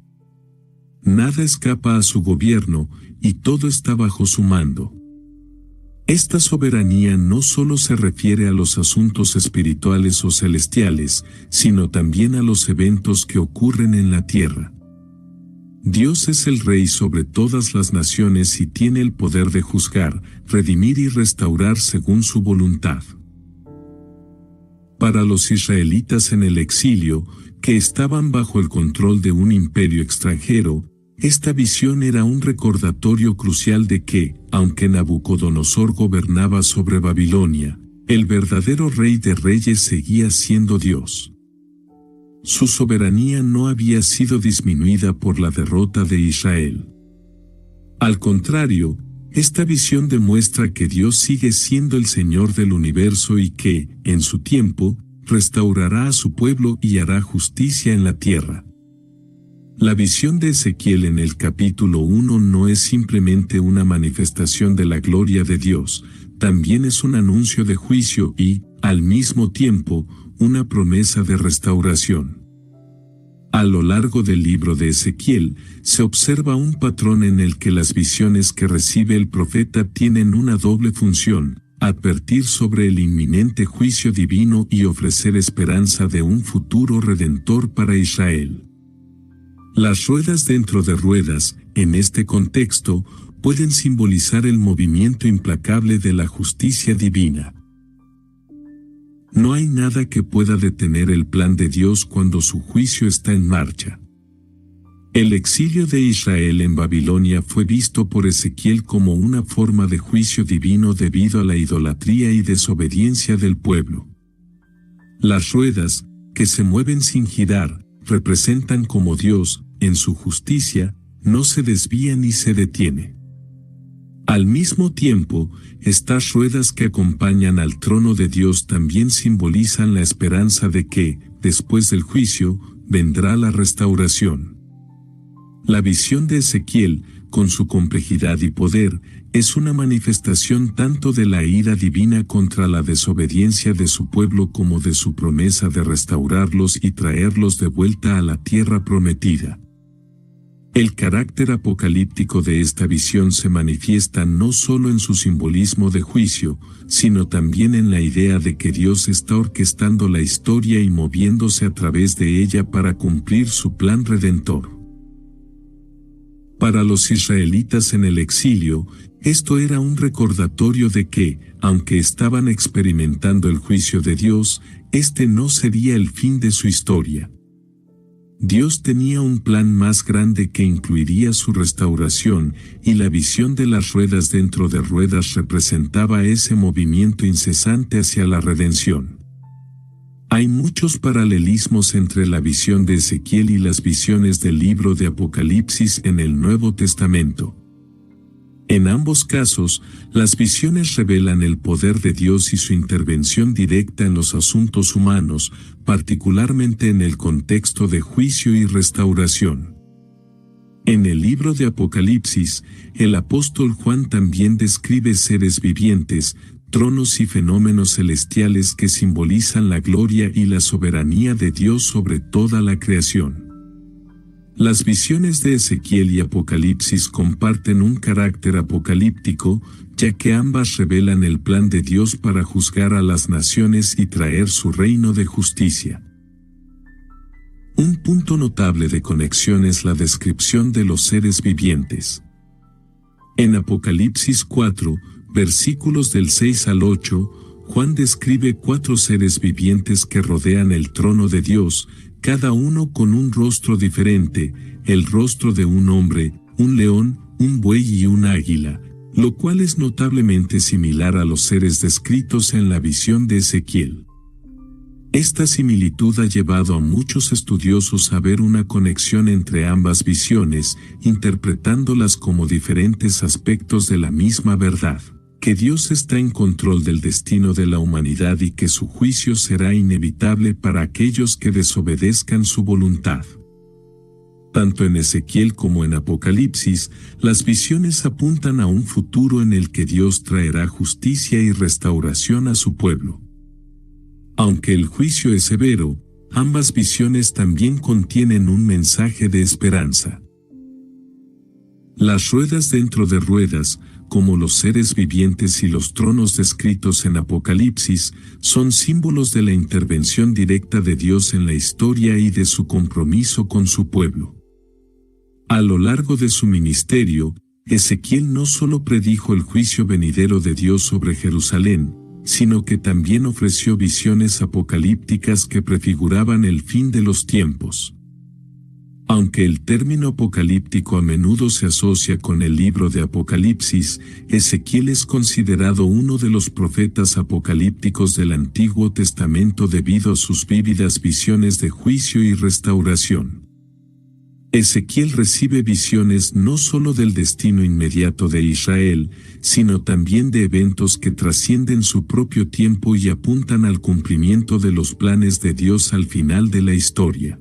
Nada escapa a su gobierno, y todo está bajo su mando. Esta soberanía no solo se refiere a los asuntos espirituales o celestiales, sino también a los eventos que ocurren en la tierra. Dios es el Rey sobre todas las naciones y tiene el poder de juzgar, redimir y restaurar según su voluntad. Para los israelitas en el exilio, que estaban bajo el control de un imperio extranjero, esta visión era un recordatorio crucial de que, aunque Nabucodonosor gobernaba sobre Babilonia, el verdadero Rey de Reyes seguía siendo Dios. Su soberanía no había sido disminuida por la derrota de Israel. Al contrario, esta visión demuestra que Dios sigue siendo el Señor del universo y que, en su tiempo, restaurará a su pueblo y hará justicia en la tierra. La visión de Ezequiel en el capítulo 1 no es simplemente una manifestación de la gloria de Dios, también es un anuncio de juicio y, al mismo tiempo, una promesa de restauración. A lo largo del libro de Ezequiel, se observa un patrón en el que las visiones que recibe el profeta tienen una doble función: advertir sobre el inminente juicio divino y ofrecer esperanza de un futuro redentor para Israel. Las ruedas dentro de ruedas, en este contexto, pueden simbolizar el movimiento implacable de la justicia divina. No hay nada que pueda detener el plan de Dios cuando su juicio está en marcha. El exilio de Israel en Babilonia fue visto por Ezequiel como una forma de juicio divino debido a la idolatría y desobediencia del pueblo. Las ruedas, que se mueven sin girar, representan como Dios, en su justicia, no se desvía ni se detiene. Al mismo tiempo, estas ruedas que acompañan al trono de Dios también simbolizan la esperanza de que, después del juicio, vendrá la restauración. La visión de Ezequiel, con su complejidad y poder, es una manifestación tanto de la ira divina contra la desobediencia de su pueblo como de su promesa de restaurarlos y traerlos de vuelta a la tierra prometida. El carácter apocalíptico de esta visión se manifiesta no solo en su simbolismo de juicio, sino también en la idea de que Dios está orquestando la historia y moviéndose a través de ella para cumplir su plan redentor. Para los israelitas en el exilio, esto era un recordatorio de que, aunque estaban experimentando el juicio de Dios, este no sería el fin de su historia. Dios tenía un plan más grande que incluiría su restauración, y la visión de las ruedas dentro de ruedas representaba ese movimiento incesante hacia la redención. Hay muchos paralelismos entre la visión de Ezequiel y las visiones del libro de Apocalipsis en el Nuevo Testamento. En ambos casos, las visiones revelan el poder de Dios y su intervención directa en los asuntos humanos, particularmente en el contexto de juicio y restauración. En el libro de Apocalipsis, el apóstol Juan también describe seres vivientes, tronos y fenómenos celestiales que simbolizan la gloria y la soberanía de Dios sobre toda la creación. Las visiones de Ezequiel y Apocalipsis comparten un carácter apocalíptico, ya que ambas revelan el plan de Dios para juzgar a las naciones y traer su reino de justicia. Un punto notable de conexión es la descripción de los seres vivientes. En Apocalipsis 4, versículos del 6 al 8, Juan describe 4 seres vivientes que rodean el trono de Dios, cada uno con un rostro diferente, el rostro de un hombre, un león, un buey y un águila, lo cual es notablemente similar a los seres descritos en la visión de Ezequiel. Esta similitud ha llevado a muchos estudiosos a ver una conexión entre ambas visiones, interpretándolas como diferentes aspectos de la misma verdad, que Dios está en control del destino de la humanidad y que su juicio será inevitable para aquellos que desobedezcan su voluntad. Tanto en Ezequiel como en Apocalipsis, las visiones apuntan a un futuro en el que Dios traerá justicia y restauración a su pueblo. Aunque el juicio es severo, ambas visiones también contienen un mensaje de esperanza. Las ruedas dentro de ruedas, como los seres vivientes y los tronos descritos en Apocalipsis, son símbolos de la intervención directa de Dios en la historia y de su compromiso con su pueblo. A lo largo de su ministerio, Ezequiel no solo predijo el juicio venidero de Dios sobre Jerusalén, sino que también ofreció visiones apocalípticas que prefiguraban el fin de los tiempos. Aunque el término apocalíptico a menudo se asocia con el libro de Apocalipsis, Ezequiel es considerado uno de los profetas apocalípticos del Antiguo Testamento debido a sus vívidas visiones de juicio y restauración. Ezequiel recibe visiones no solo del destino inmediato de Israel, sino también de eventos que trascienden su propio tiempo y apuntan al cumplimiento de los planes de Dios al final de la historia.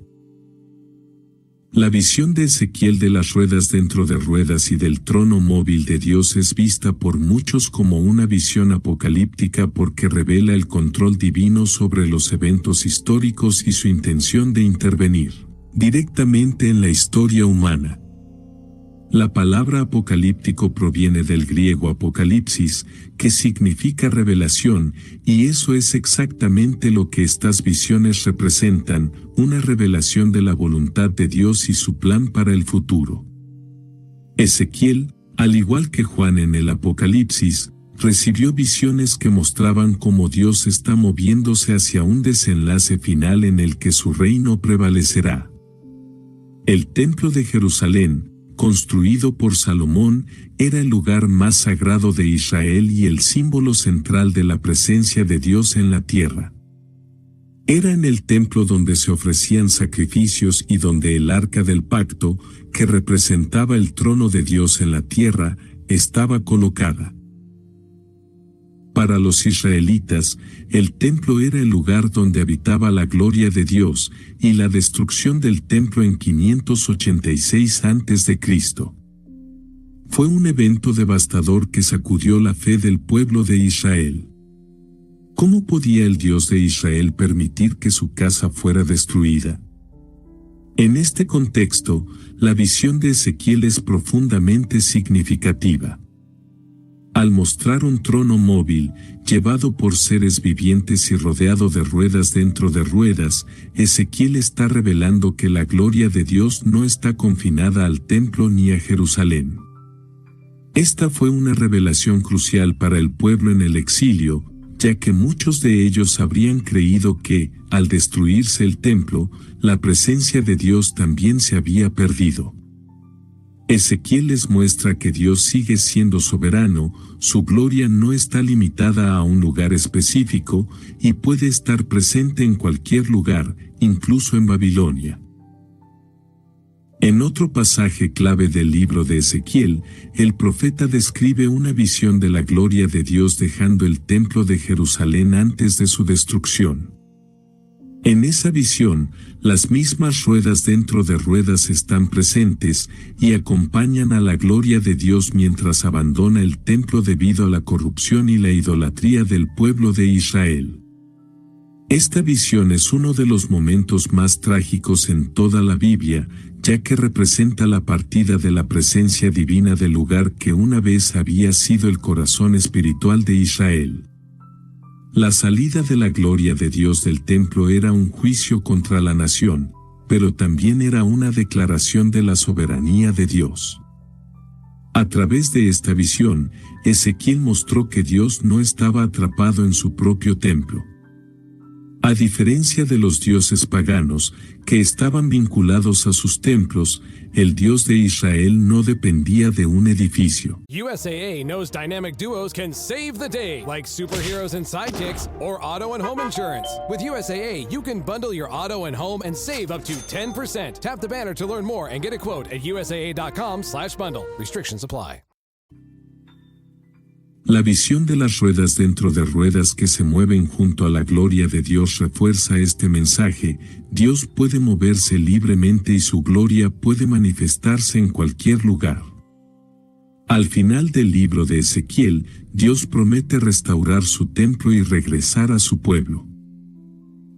La visión de Ezequiel de las ruedas dentro de ruedas y del trono móvil de Dios es vista por muchos como una visión apocalíptica porque revela el control divino sobre los eventos históricos y su intención de intervenir directamente en la historia humana. La palabra apocalíptico proviene del griego apocalipsis, que significa revelación, y eso es exactamente lo que estas visiones representan, una revelación de la voluntad de Dios y su plan para el futuro. Ezequiel, al igual que Juan en el Apocalipsis, recibió visiones que mostraban cómo Dios está moviéndose hacia un desenlace final en el que su reino prevalecerá. El Templo de Jerusalén, construido por Salomón, era el lugar más sagrado de Israel y el símbolo central de la presencia de Dios en la tierra. Era en el templo donde se ofrecían sacrificios y donde el arca del pacto, que representaba el trono de Dios en la tierra, estaba colocada. Para los israelitas, el templo era el lugar donde habitaba la gloria de Dios, y la destrucción del templo en 586 a.C. fue un evento devastador que sacudió la fe del pueblo de Israel. ¿Cómo podía el Dios de Israel permitir que su casa fuera destruida? En este contexto, la visión de Ezequiel es profundamente significativa. Al mostrar un trono móvil, llevado por seres vivientes y rodeado de ruedas dentro de ruedas, Ezequiel está revelando que la gloria de Dios no está confinada al templo ni a Jerusalén. Esta fue una revelación crucial para el pueblo en el exilio, ya que muchos de ellos habrían creído que, al destruirse el templo, la presencia de Dios también se había perdido. Ezequiel les muestra que Dios sigue siendo soberano, su gloria no está limitada a un lugar específico y puede estar presente en cualquier lugar, incluso en Babilonia. En otro pasaje clave del libro de Ezequiel, el profeta describe una visión de la gloria de Dios dejando el templo de Jerusalén antes de su destrucción. En esa visión, las mismas ruedas dentro de ruedas están presentes y acompañan a la gloria de Dios mientras abandona el templo debido a la corrupción y la idolatría del pueblo de Israel. Esta visión es uno de los momentos más trágicos en toda la Biblia, ya que representa la partida de la presencia divina del lugar que una vez había sido el corazón espiritual de Israel. La salida de la gloria de Dios del templo era un juicio contra la nación, pero también era una declaración de la soberanía de Dios. A través de esta visión, Ezequiel mostró que Dios no estaba atrapado en su propio templo. A diferencia de los dioses paganos, que estaban vinculados a sus templos, el Dios de Israel no dependía de un edificio. USAA knows dynamic duos can save the day, like superheroes and sidekicks, or auto and home insurance. With USAA, you can bundle your auto and home and save up to 10%. Tap the banner to learn more and get a quote at usaa.com/bundle. Restrictions apply. La visión de las ruedas dentro de ruedas que se mueven junto a la gloria de Dios refuerza este mensaje: Dios puede moverse libremente y su gloria puede manifestarse en cualquier lugar. Al final del libro de Ezequiel, Dios promete restaurar su templo y regresar a su pueblo.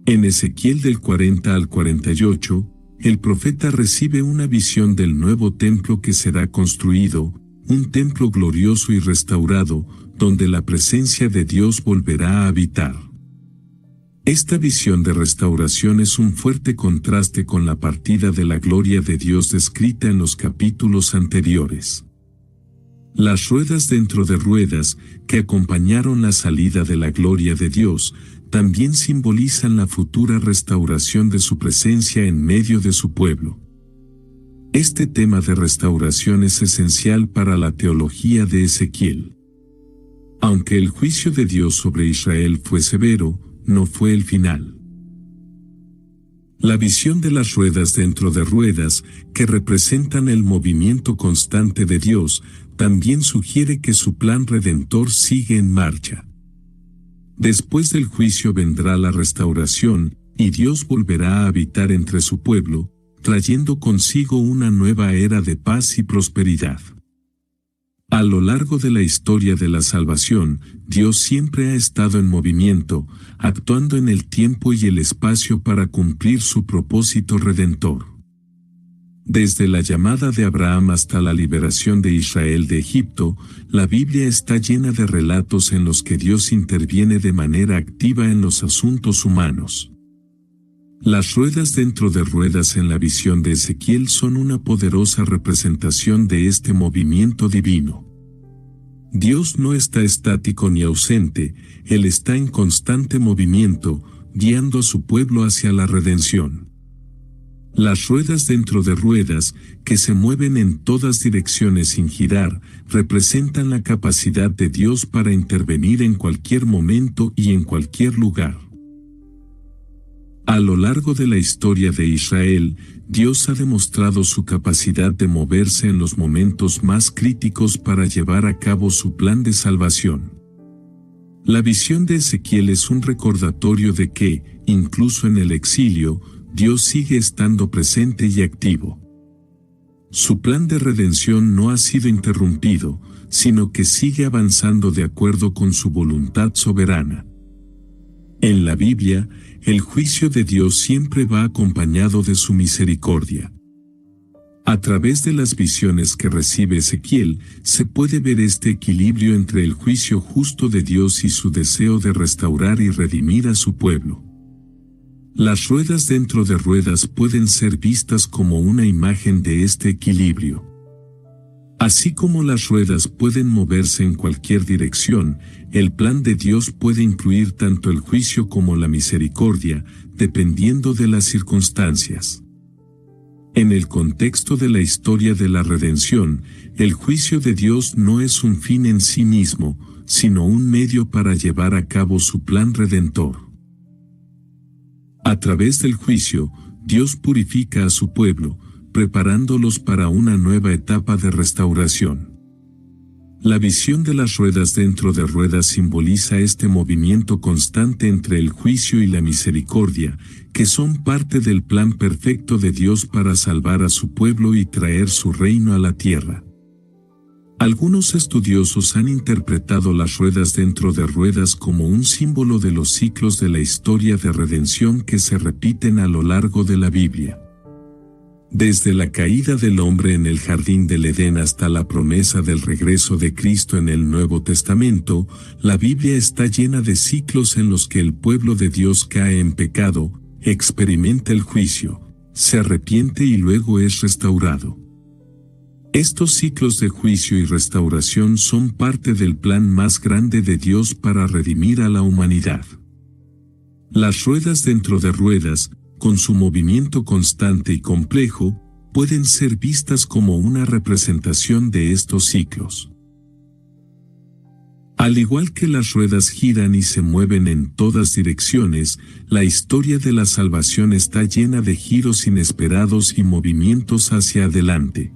En Ezequiel del 40 al 48, el profeta recibe una visión del nuevo templo que será construido, un templo glorioso y restaurado, donde la presencia de Dios volverá a habitar. Esta visión de restauración es un fuerte contraste con la partida de la gloria de Dios descrita en los capítulos anteriores. Las ruedas dentro de ruedas, que acompañaron la salida de la gloria de Dios, también simbolizan la futura restauración de su presencia en medio de su pueblo. Este tema de restauración es esencial para la teología de Ezequiel. Aunque el juicio de Dios sobre Israel fue severo, no fue el final. La visión de las ruedas dentro de ruedas, que representan el movimiento constante de Dios, también sugiere que su plan redentor sigue en marcha. Después del juicio vendrá la restauración, y Dios volverá a habitar entre su pueblo, trayendo consigo una nueva era de paz y prosperidad. A lo largo de la historia de la salvación, Dios siempre ha estado en movimiento, actuando en el tiempo y el espacio para cumplir su propósito redentor. Desde la llamada de Abraham hasta la liberación de Israel de Egipto, la Biblia está llena de relatos en los que Dios interviene de manera activa en los asuntos humanos. Las ruedas dentro de ruedas en la visión de Ezequiel son una poderosa representación de este movimiento divino. Dios no está estático ni ausente, Él está en constante movimiento, guiando a su pueblo hacia la redención. Las ruedas dentro de ruedas, que se mueven en todas direcciones sin girar, representan la capacidad de Dios para intervenir en cualquier momento y en cualquier lugar. A lo largo de la historia de Israel, Dios ha demostrado su capacidad de moverse en los momentos más críticos para llevar a cabo su plan de salvación. La visión de Ezequiel es un recordatorio de que, incluso en el exilio, Dios sigue estando presente y activo. Su plan de redención no ha sido interrumpido, sino que sigue avanzando de acuerdo con su voluntad soberana. En la Biblia, el juicio de Dios siempre va acompañado de su misericordia. A través de las visiones que recibe Ezequiel, se puede ver este equilibrio entre el juicio justo de Dios y su deseo de restaurar y redimir a su pueblo. Las ruedas dentro de ruedas pueden ser vistas como una imagen de este equilibrio. Así como las ruedas pueden moverse en cualquier dirección, el plan de Dios puede incluir tanto el juicio como la misericordia, dependiendo de las circunstancias. En el contexto de la historia de la redención, el juicio de Dios no es un fin en sí mismo, sino un medio para llevar a cabo su plan redentor. A través del juicio, Dios purifica a su pueblo, preparándolos para una nueva etapa de restauración. La visión de las ruedas dentro de ruedas simboliza este movimiento constante entre el juicio y la misericordia, que son parte del plan perfecto de Dios para salvar a su pueblo y traer su reino a la tierra. Algunos estudiosos han interpretado las ruedas dentro de ruedas como un símbolo de los ciclos de la historia de redención que se repiten a lo largo de la Biblia. Desde la caída del hombre en el jardín del Edén hasta la promesa del regreso de Cristo en el Nuevo Testamento, la Biblia está llena de ciclos en los que el pueblo de Dios cae en pecado, experimenta el juicio, se arrepiente y luego es restaurado. Estos ciclos de juicio y restauración son parte del plan más grande de Dios para redimir a la humanidad. Las ruedas dentro de ruedas, con su movimiento constante y complejo, pueden ser vistas como una representación de estos ciclos. Al igual que las ruedas giran y se mueven en todas direcciones, la historia de la salvación está llena de giros inesperados y movimientos hacia adelante.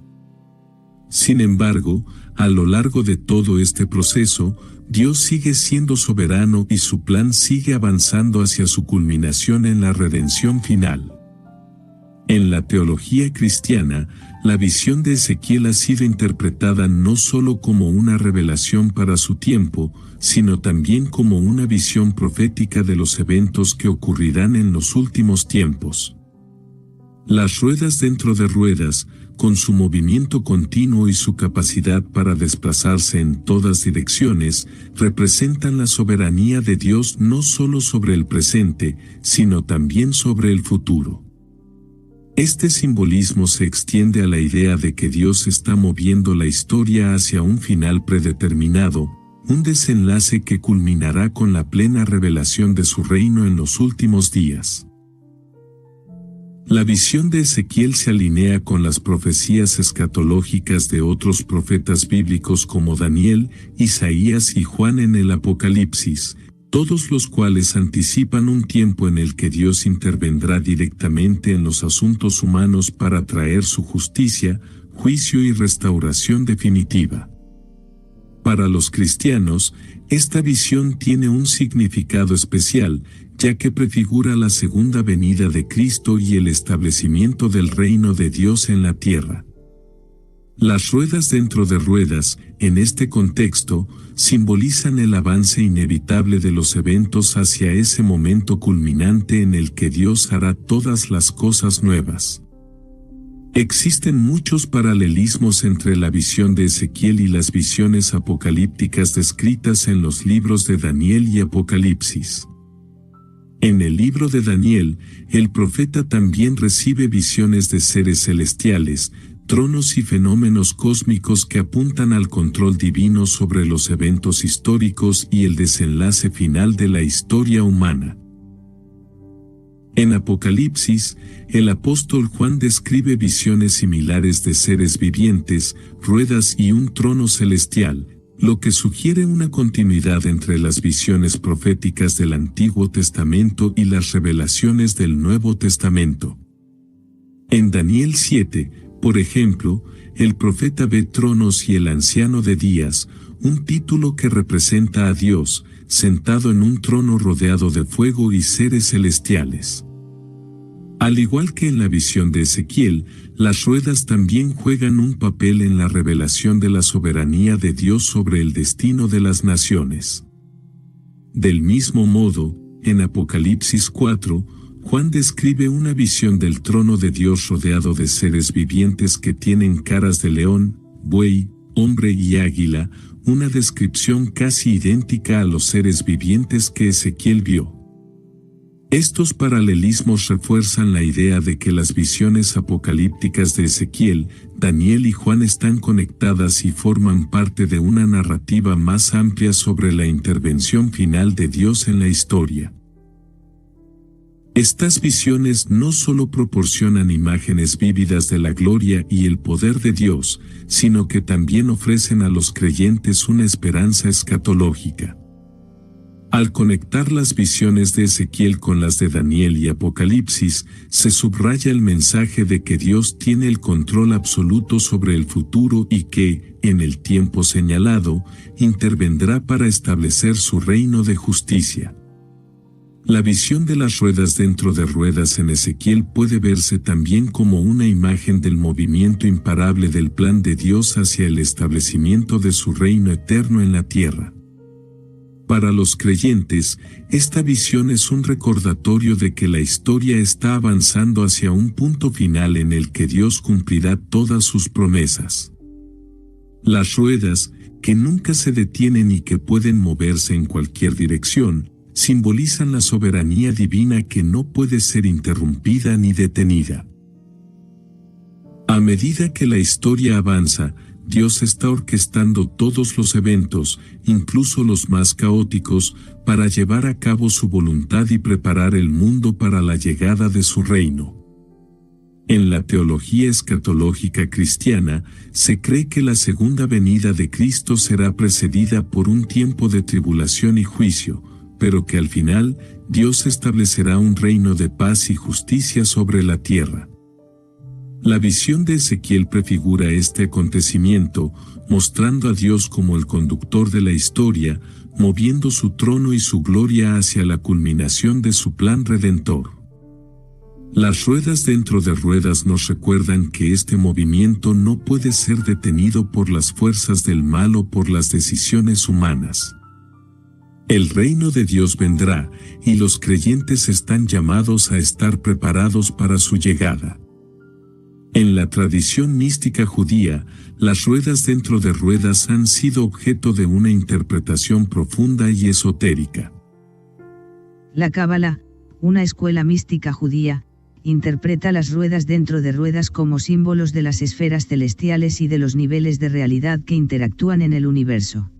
Sin embargo, a lo largo de todo este proceso, Dios sigue siendo soberano y su plan sigue avanzando hacia su culminación en la redención final. En la teología cristiana, la visión de Ezequiel ha sido interpretada no solo como una revelación para su tiempo, sino también como una visión profética de los eventos que ocurrirán en los últimos tiempos. Las ruedas dentro de ruedas, con su movimiento continuo y su capacidad para desplazarse en todas direcciones, representan la soberanía de Dios no solo sobre el presente, sino también sobre el futuro. Este simbolismo se extiende a la idea de que Dios está moviendo la historia hacia un final predeterminado, un desenlace que culminará con la plena revelación de su reino en los últimos días. La visión de Ezequiel se alinea con las profecías escatológicas de otros profetas bíblicos como Daniel, Isaías y Juan en el Apocalipsis, todos los cuales anticipan un tiempo en el que Dios intervendrá directamente en los asuntos humanos para traer su justicia, juicio y restauración definitiva. Para los cristianos, esta visión tiene un significado especial, ya que prefigura la segunda venida de Cristo y el establecimiento del reino de Dios en la tierra. Las ruedas dentro de ruedas, en este contexto, simbolizan el avance inevitable de los eventos hacia ese momento culminante en el que Dios hará todas las cosas nuevas. Existen muchos paralelismos entre la visión de Ezequiel y las visiones apocalípticas descritas en los libros de Daniel y Apocalipsis. En el libro de Daniel, el profeta también recibe visiones de seres celestiales, tronos y fenómenos cósmicos que apuntan al control divino sobre los eventos históricos y el desenlace final de la historia humana. En Apocalipsis, el apóstol Juan describe visiones similares de seres vivientes, ruedas y un trono celestial, lo que sugiere una continuidad entre las visiones proféticas del Antiguo Testamento y las revelaciones del Nuevo Testamento. En Daniel 7, por ejemplo, el profeta ve tronos y el anciano de días, un título que representa a Dios, sentado en un trono rodeado de fuego y seres celestiales. Al igual que en la visión de Ezequiel, las ruedas también juegan un papel en la revelación de la soberanía de Dios sobre el destino de las naciones. Del mismo modo, en Apocalipsis 4, Juan describe una visión del trono de Dios rodeado de seres vivientes que tienen caras de león, buey, hombre y águila, una descripción casi idéntica a los seres vivientes que Ezequiel vio. Estos paralelismos refuerzan la idea de que las visiones apocalípticas de Ezequiel, Daniel y Juan están conectadas y forman parte de una narrativa más amplia sobre la intervención final de Dios en la historia. Estas visiones no solo proporcionan imágenes vívidas de la gloria y el poder de Dios, sino que también ofrecen a los creyentes una esperanza escatológica. Al conectar las visiones de Ezequiel con las de Daniel y Apocalipsis, se subraya el mensaje de que Dios tiene el control absoluto sobre el futuro y que, en el tiempo señalado, intervendrá para establecer su reino de justicia. La visión de las ruedas dentro de ruedas en Ezequiel puede verse también como una imagen del movimiento imparable del plan de Dios hacia el establecimiento de su reino eterno en la tierra. Para los creyentes, esta visión es un recordatorio de que la historia está avanzando hacia un punto final en el que Dios cumplirá todas sus promesas. Las ruedas, que nunca se detienen y que pueden moverse en cualquier dirección, simbolizan la soberanía divina que no puede ser interrumpida ni detenida. A medida que la historia avanza, Dios está orquestando todos los eventos, incluso los más caóticos, para llevar a cabo su voluntad y preparar el mundo para la llegada de su reino. En la teología escatológica cristiana, se cree que la segunda venida de Cristo será precedida por un tiempo de tribulación y juicio, pero que al final, Dios establecerá un reino de paz y justicia sobre la tierra. La visión de Ezequiel prefigura este acontecimiento, mostrando a Dios como el conductor de la historia, moviendo su trono y su gloria hacia la culminación de su plan redentor. Las ruedas dentro de ruedas nos recuerdan que este movimiento no puede ser detenido por las fuerzas del mal o por las decisiones humanas. El reino de Dios vendrá, y los creyentes están llamados a estar preparados para su llegada. En la tradición mística judía, las ruedas dentro de ruedas han sido objeto de una interpretación profunda y esotérica. La Cábala, una escuela mística judía, interpreta las ruedas dentro de ruedas como símbolos de las esferas celestiales y de los niveles de realidad que interactúan en el universo.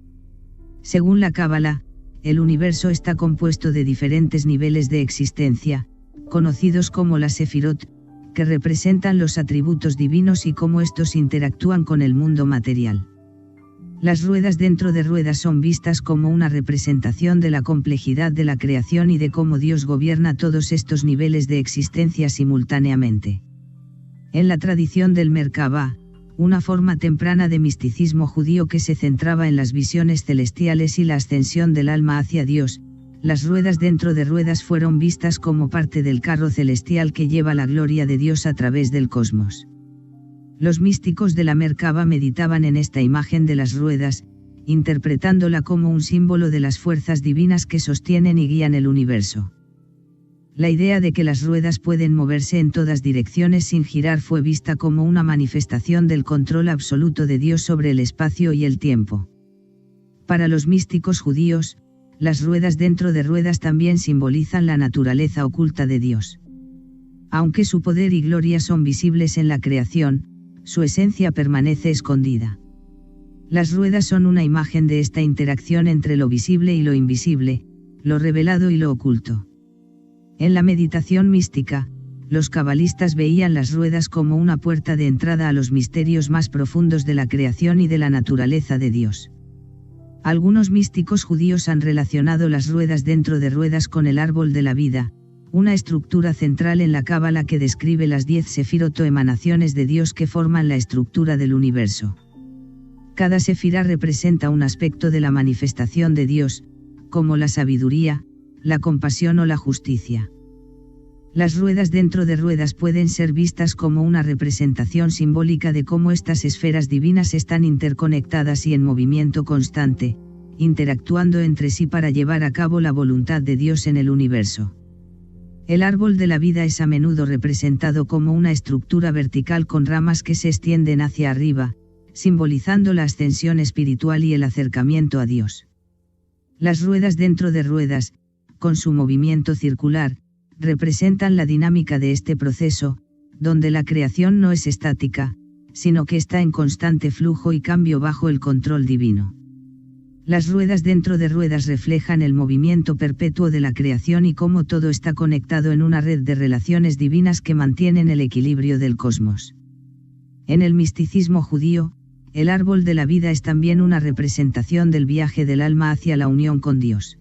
Según la Cábala, el universo está compuesto de diferentes niveles de existencia, conocidos como las Sefirot, que representan los atributos divinos y cómo estos interactúan con el mundo material. Las ruedas dentro de ruedas son vistas como una representación de la complejidad de la creación y de cómo Dios gobierna todos estos niveles de existencia simultáneamente. En la tradición del Merkabah, una forma temprana de misticismo judío que se centraba en las visiones celestiales y la ascensión del alma hacia Dios, las ruedas dentro de ruedas fueron vistas como parte del carro celestial que lleva la gloria de Dios a través del cosmos. Los místicos de la Merkabah meditaban en esta imagen de las ruedas, interpretándola como un símbolo de las fuerzas divinas que sostienen y guían el universo. La idea de que las ruedas pueden moverse en todas direcciones sin girar fue vista como una manifestación del control absoluto de Dios sobre el espacio y el tiempo. Para los místicos judíos, las ruedas dentro de ruedas también simbolizan la naturaleza oculta de Dios. Aunque su poder y gloria son visibles en la creación, su esencia permanece escondida. Las ruedas son una imagen de esta interacción entre lo visible y lo invisible, lo revelado y lo oculto. En la meditación mística, los cabalistas veían las ruedas como una puerta de entrada a los misterios más profundos de la creación y de la naturaleza de Dios. Algunos místicos judíos han relacionado las ruedas dentro de ruedas con el árbol de la vida, una estructura central en la Cábala que describe las 10 sefirot o emanaciones de Dios que forman la estructura del universo. Cada sefirá representa un aspecto de la manifestación de Dios, como la sabiduría, la compasión o la justicia. Las ruedas dentro de ruedas pueden ser vistas como una representación simbólica de cómo estas esferas divinas están interconectadas y en movimiento constante, interactuando entre sí para llevar a cabo la voluntad de Dios en el universo. El árbol de la vida es a menudo representado como una estructura vertical con ramas que se extienden hacia arriba, simbolizando la ascensión espiritual y el acercamiento a Dios. Las ruedas dentro de ruedas, con su movimiento circular, representan la dinámica de este proceso, donde la creación no es estática, sino que está en constante flujo y cambio bajo el control divino. Las ruedas dentro de ruedas reflejan el movimiento perpetuo de la creación y cómo todo está conectado en una red de relaciones divinas que mantienen el equilibrio del cosmos. En el misticismo judío, el árbol de la vida es también una representación del viaje del alma hacia la unión con Dios.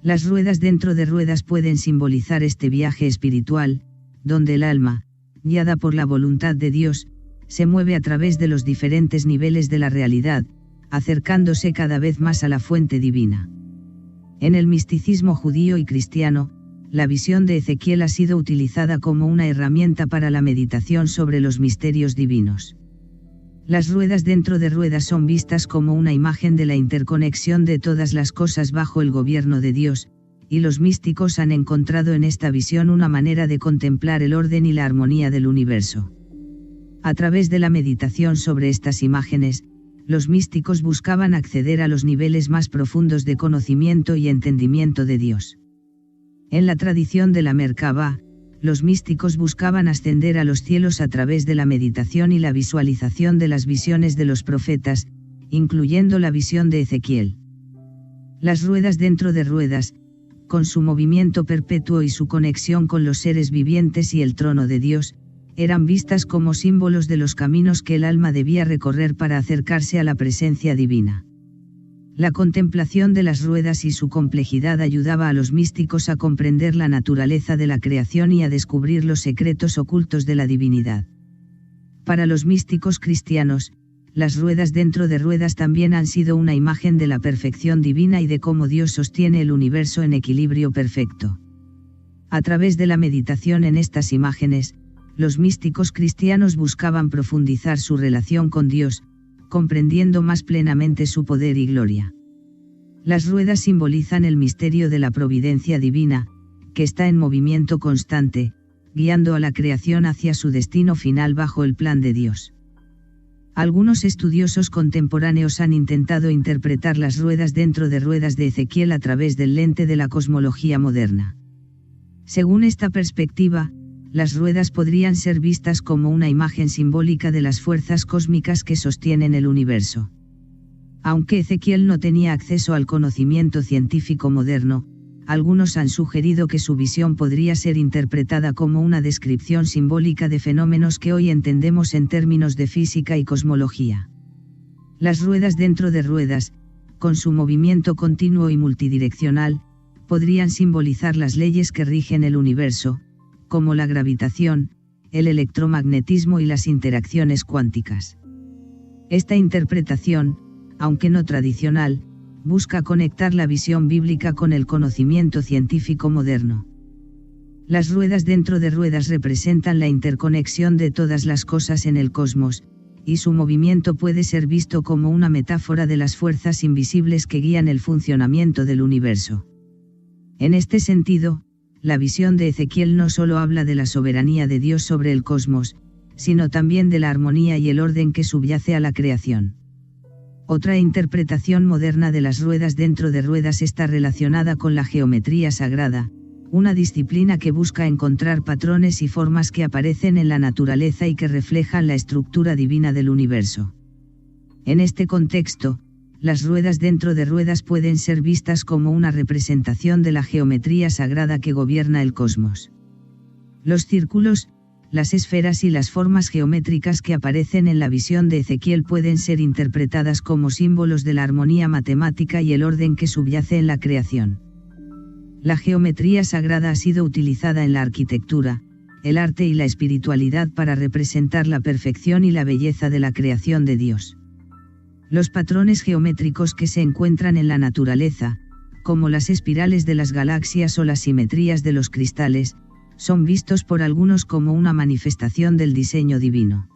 Las ruedas dentro de ruedas pueden simbolizar este viaje espiritual, donde el alma, guiada por la voluntad de Dios, se mueve a través de los diferentes niveles de la realidad, acercándose cada vez más a la fuente divina. En el misticismo judío y cristiano, la visión de Ezequiel ha sido utilizada como una herramienta para la meditación sobre los misterios divinos. Las ruedas dentro de ruedas son vistas como una imagen de la interconexión de todas las cosas bajo el gobierno de Dios, y los místicos han encontrado en esta visión una manera de contemplar el orden y la armonía del universo. A través de la meditación sobre estas imágenes, los místicos buscaban acceder a los niveles más profundos de conocimiento y entendimiento de Dios. En la tradición de la Merkabah, los místicos buscaban ascender a los cielos a través de la meditación y la visualización de las visiones de los profetas, incluyendo la visión de Ezequiel. Las ruedas dentro de ruedas, con su movimiento perpetuo y su conexión con los seres vivientes y el trono de Dios, eran vistas como símbolos de los caminos que el alma debía recorrer para acercarse a la presencia divina. La contemplación de las ruedas y su complejidad ayudaba a los místicos a comprender la naturaleza de la creación y a descubrir los secretos ocultos de la divinidad. Para los místicos cristianos, las ruedas dentro de ruedas también han sido una imagen de la perfección divina y de cómo Dios sostiene el universo en equilibrio perfecto. A través de la meditación en estas imágenes, los místicos cristianos buscaban profundizar su relación con Dios, comprendiendo más plenamente su poder y gloria. Las ruedas simbolizan el misterio de la providencia divina, que está en movimiento constante, guiando a la creación hacia su destino final bajo el plan de Dios. Algunos estudiosos contemporáneos han intentado interpretar las ruedas dentro de ruedas de Ezequiel a través del lente de la cosmología moderna. Según esta perspectiva, las ruedas podrían ser vistas como una imagen simbólica de las fuerzas cósmicas que sostienen el universo. Aunque Ezequiel no tenía acceso al conocimiento científico moderno, algunos han sugerido que su visión podría ser interpretada como una descripción simbólica de fenómenos que hoy entendemos en términos de física y cosmología. Las ruedas dentro de ruedas, con su movimiento continuo y multidireccional, podrían simbolizar las leyes que rigen el universo, como la gravitación, el electromagnetismo y las interacciones cuánticas. Esta interpretación, aunque no tradicional, busca conectar la visión bíblica con el conocimiento científico moderno. Las ruedas dentro de ruedas representan la interconexión de todas las cosas en el cosmos, y su movimiento puede ser visto como una metáfora de las fuerzas invisibles que guían el funcionamiento del universo. En este sentido, la visión de Ezequiel no solo habla de la soberanía de Dios sobre el cosmos, sino también de la armonía y el orden que subyace a la creación. Otra interpretación moderna de las ruedas dentro de ruedas está relacionada con la geometría sagrada, una disciplina que busca encontrar patrones y formas que aparecen en la naturaleza y que reflejan la estructura divina del universo. En este contexto, las ruedas dentro de ruedas pueden ser vistas como una representación de la geometría sagrada que gobierna el cosmos. Los círculos, las esferas y las formas geométricas que aparecen en la visión de Ezequiel pueden ser interpretadas como símbolos de la armonía matemática y el orden que subyace en la creación. La geometría sagrada ha sido utilizada en la arquitectura, el arte y la espiritualidad para representar la perfección y la belleza de la creación de Dios. Los patrones geométricos que se encuentran en la naturaleza, como las espirales de las galaxias o las simetrías de los cristales, son vistos por algunos como una manifestación del diseño divino.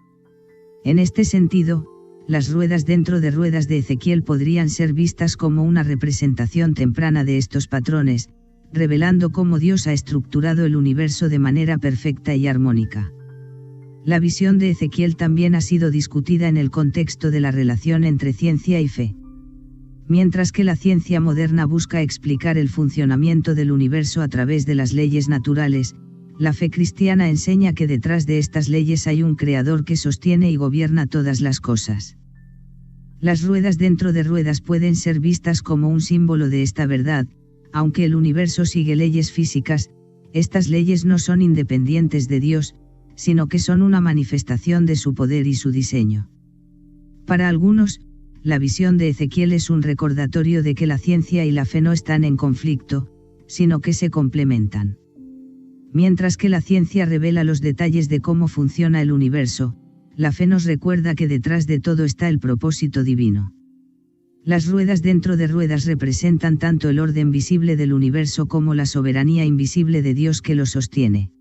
En este sentido, las ruedas dentro de ruedas de Ezequiel podrían ser vistas como una representación temprana de estos patrones, revelando cómo Dios ha estructurado el universo de manera perfecta y armónica. La visión de Ezequiel también ha sido discutida en el contexto de la relación entre ciencia y fe. Mientras que la ciencia moderna busca explicar el funcionamiento del universo a través de las leyes naturales, la fe cristiana enseña que detrás de estas leyes hay un creador que sostiene y gobierna todas las cosas. Las ruedas dentro de ruedas pueden ser vistas como un símbolo de esta verdad, aunque el universo sigue leyes físicas, estas leyes no son independientes de Dios, sino que son una manifestación de su poder y su diseño. Para algunos, la visión de Ezequiel es un recordatorio de que la ciencia y la fe no están en conflicto, sino que se complementan. Mientras que la ciencia revela los detalles de cómo funciona el universo, la fe nos recuerda que detrás de todo está el propósito divino. Las ruedas dentro de ruedas representan tanto el orden visible del universo como la soberanía invisible de Dios que lo sostiene.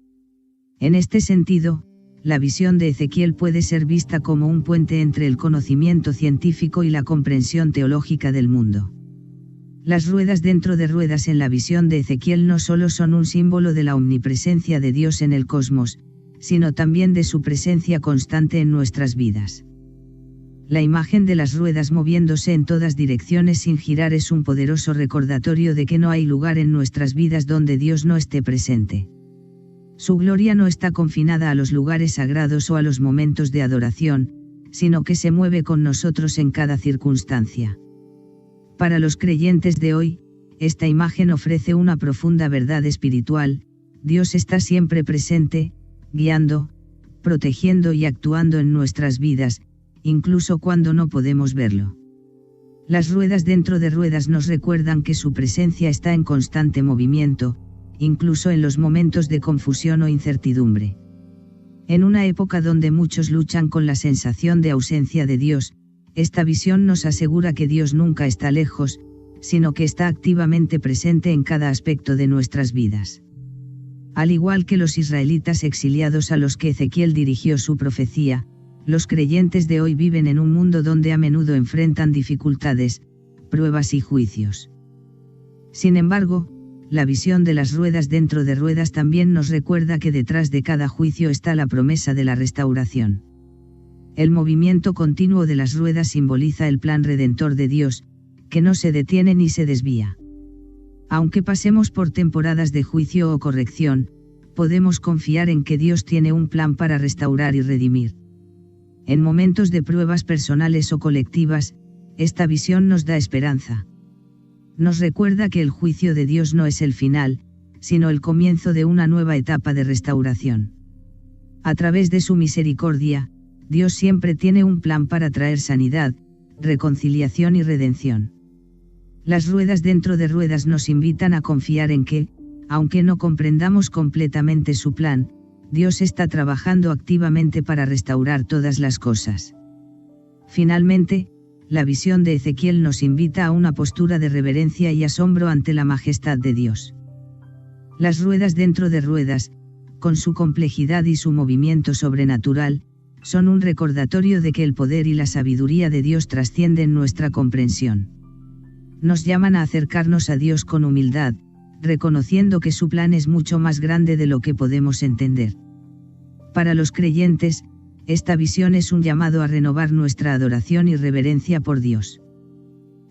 En este sentido, la visión de Ezequiel puede ser vista como un puente entre el conocimiento científico y la comprensión teológica del mundo. Las ruedas dentro de ruedas en la visión de Ezequiel no solo son un símbolo de la omnipresencia de Dios en el cosmos, sino también de su presencia constante en nuestras vidas. La imagen de las ruedas moviéndose en todas direcciones sin girar es un poderoso recordatorio de que no hay lugar en nuestras vidas donde Dios no esté presente. Su gloria no está confinada a los lugares sagrados o a los momentos de adoración, sino que se mueve con nosotros en cada circunstancia. Para los creyentes de hoy, esta imagen ofrece una profunda verdad espiritual: Dios está siempre presente, guiando, protegiendo y actuando en nuestras vidas, incluso cuando no podemos verlo. Las ruedas dentro de ruedas nos recuerdan que su presencia está en constante movimiento, incluso en los momentos de confusión o incertidumbre. En una época donde muchos luchan con la sensación de ausencia de Dios, esta visión nos asegura que Dios nunca está lejos, sino que está activamente presente en cada aspecto de nuestras vidas. Al igual que los israelitas exiliados a los que Ezequiel dirigió su profecía, los creyentes de hoy viven en un mundo donde a menudo enfrentan dificultades, pruebas y juicios. Sin embargo, la visión de las ruedas dentro de ruedas también nos recuerda que detrás de cada juicio está la promesa de la restauración. El movimiento continuo de las ruedas simboliza el plan redentor de Dios, que no se detiene ni se desvía. Aunque pasemos por temporadas de juicio o corrección, podemos confiar en que Dios tiene un plan para restaurar y redimir. En momentos de pruebas personales o colectivas, esta visión nos da esperanza. Nos recuerda que el juicio de Dios no es el final, sino el comienzo de una nueva etapa de restauración. A través de su misericordia, Dios siempre tiene un plan para traer sanidad, reconciliación y redención. Las ruedas dentro de ruedas nos invitan a confiar en que, aunque no comprendamos completamente su plan, Dios está trabajando activamente para restaurar todas las cosas. Finalmente, la visión de Ezequiel nos invita a una postura de reverencia y asombro ante la majestad de Dios. Las ruedas dentro de ruedas, con su complejidad y su movimiento sobrenatural, son un recordatorio de que el poder y la sabiduría de Dios trascienden nuestra comprensión. Nos llaman a acercarnos a Dios con humildad, reconociendo que su plan es mucho más grande de lo que podemos entender. Para los creyentes, esta visión es un llamado a renovar nuestra adoración y reverencia por Dios.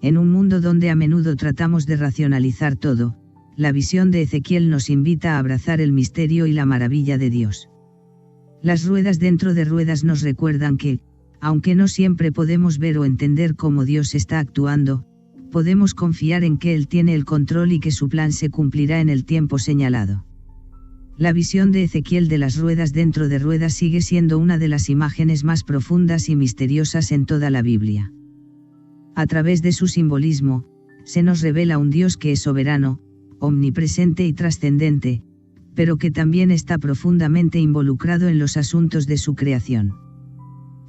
En un mundo donde a menudo tratamos de racionalizar todo, la visión de Ezequiel nos invita a abrazar el misterio y la maravilla de Dios. Las ruedas dentro de ruedas nos recuerdan que, aunque no siempre podemos ver o entender cómo Dios está actuando, podemos confiar en que Él tiene el control y que su plan se cumplirá en el tiempo señalado. La visión de Ezequiel de las ruedas dentro de ruedas sigue siendo una de las imágenes más profundas y misteriosas en toda la Biblia. A través de su simbolismo, se nos revela un Dios que es soberano, omnipresente y trascendente, pero que también está profundamente involucrado en los asuntos de su creación.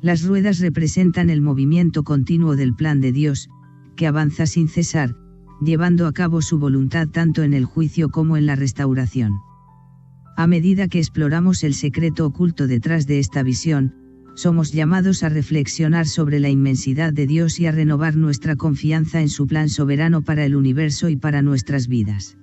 Las ruedas representan el movimiento continuo del plan de Dios, que avanza sin cesar, llevando a cabo su voluntad tanto en el juicio como en la restauración. A medida que exploramos el secreto oculto detrás de esta visión, somos llamados a reflexionar sobre la inmensidad de Dios y a renovar nuestra confianza en su plan soberano para el universo y para nuestras vidas.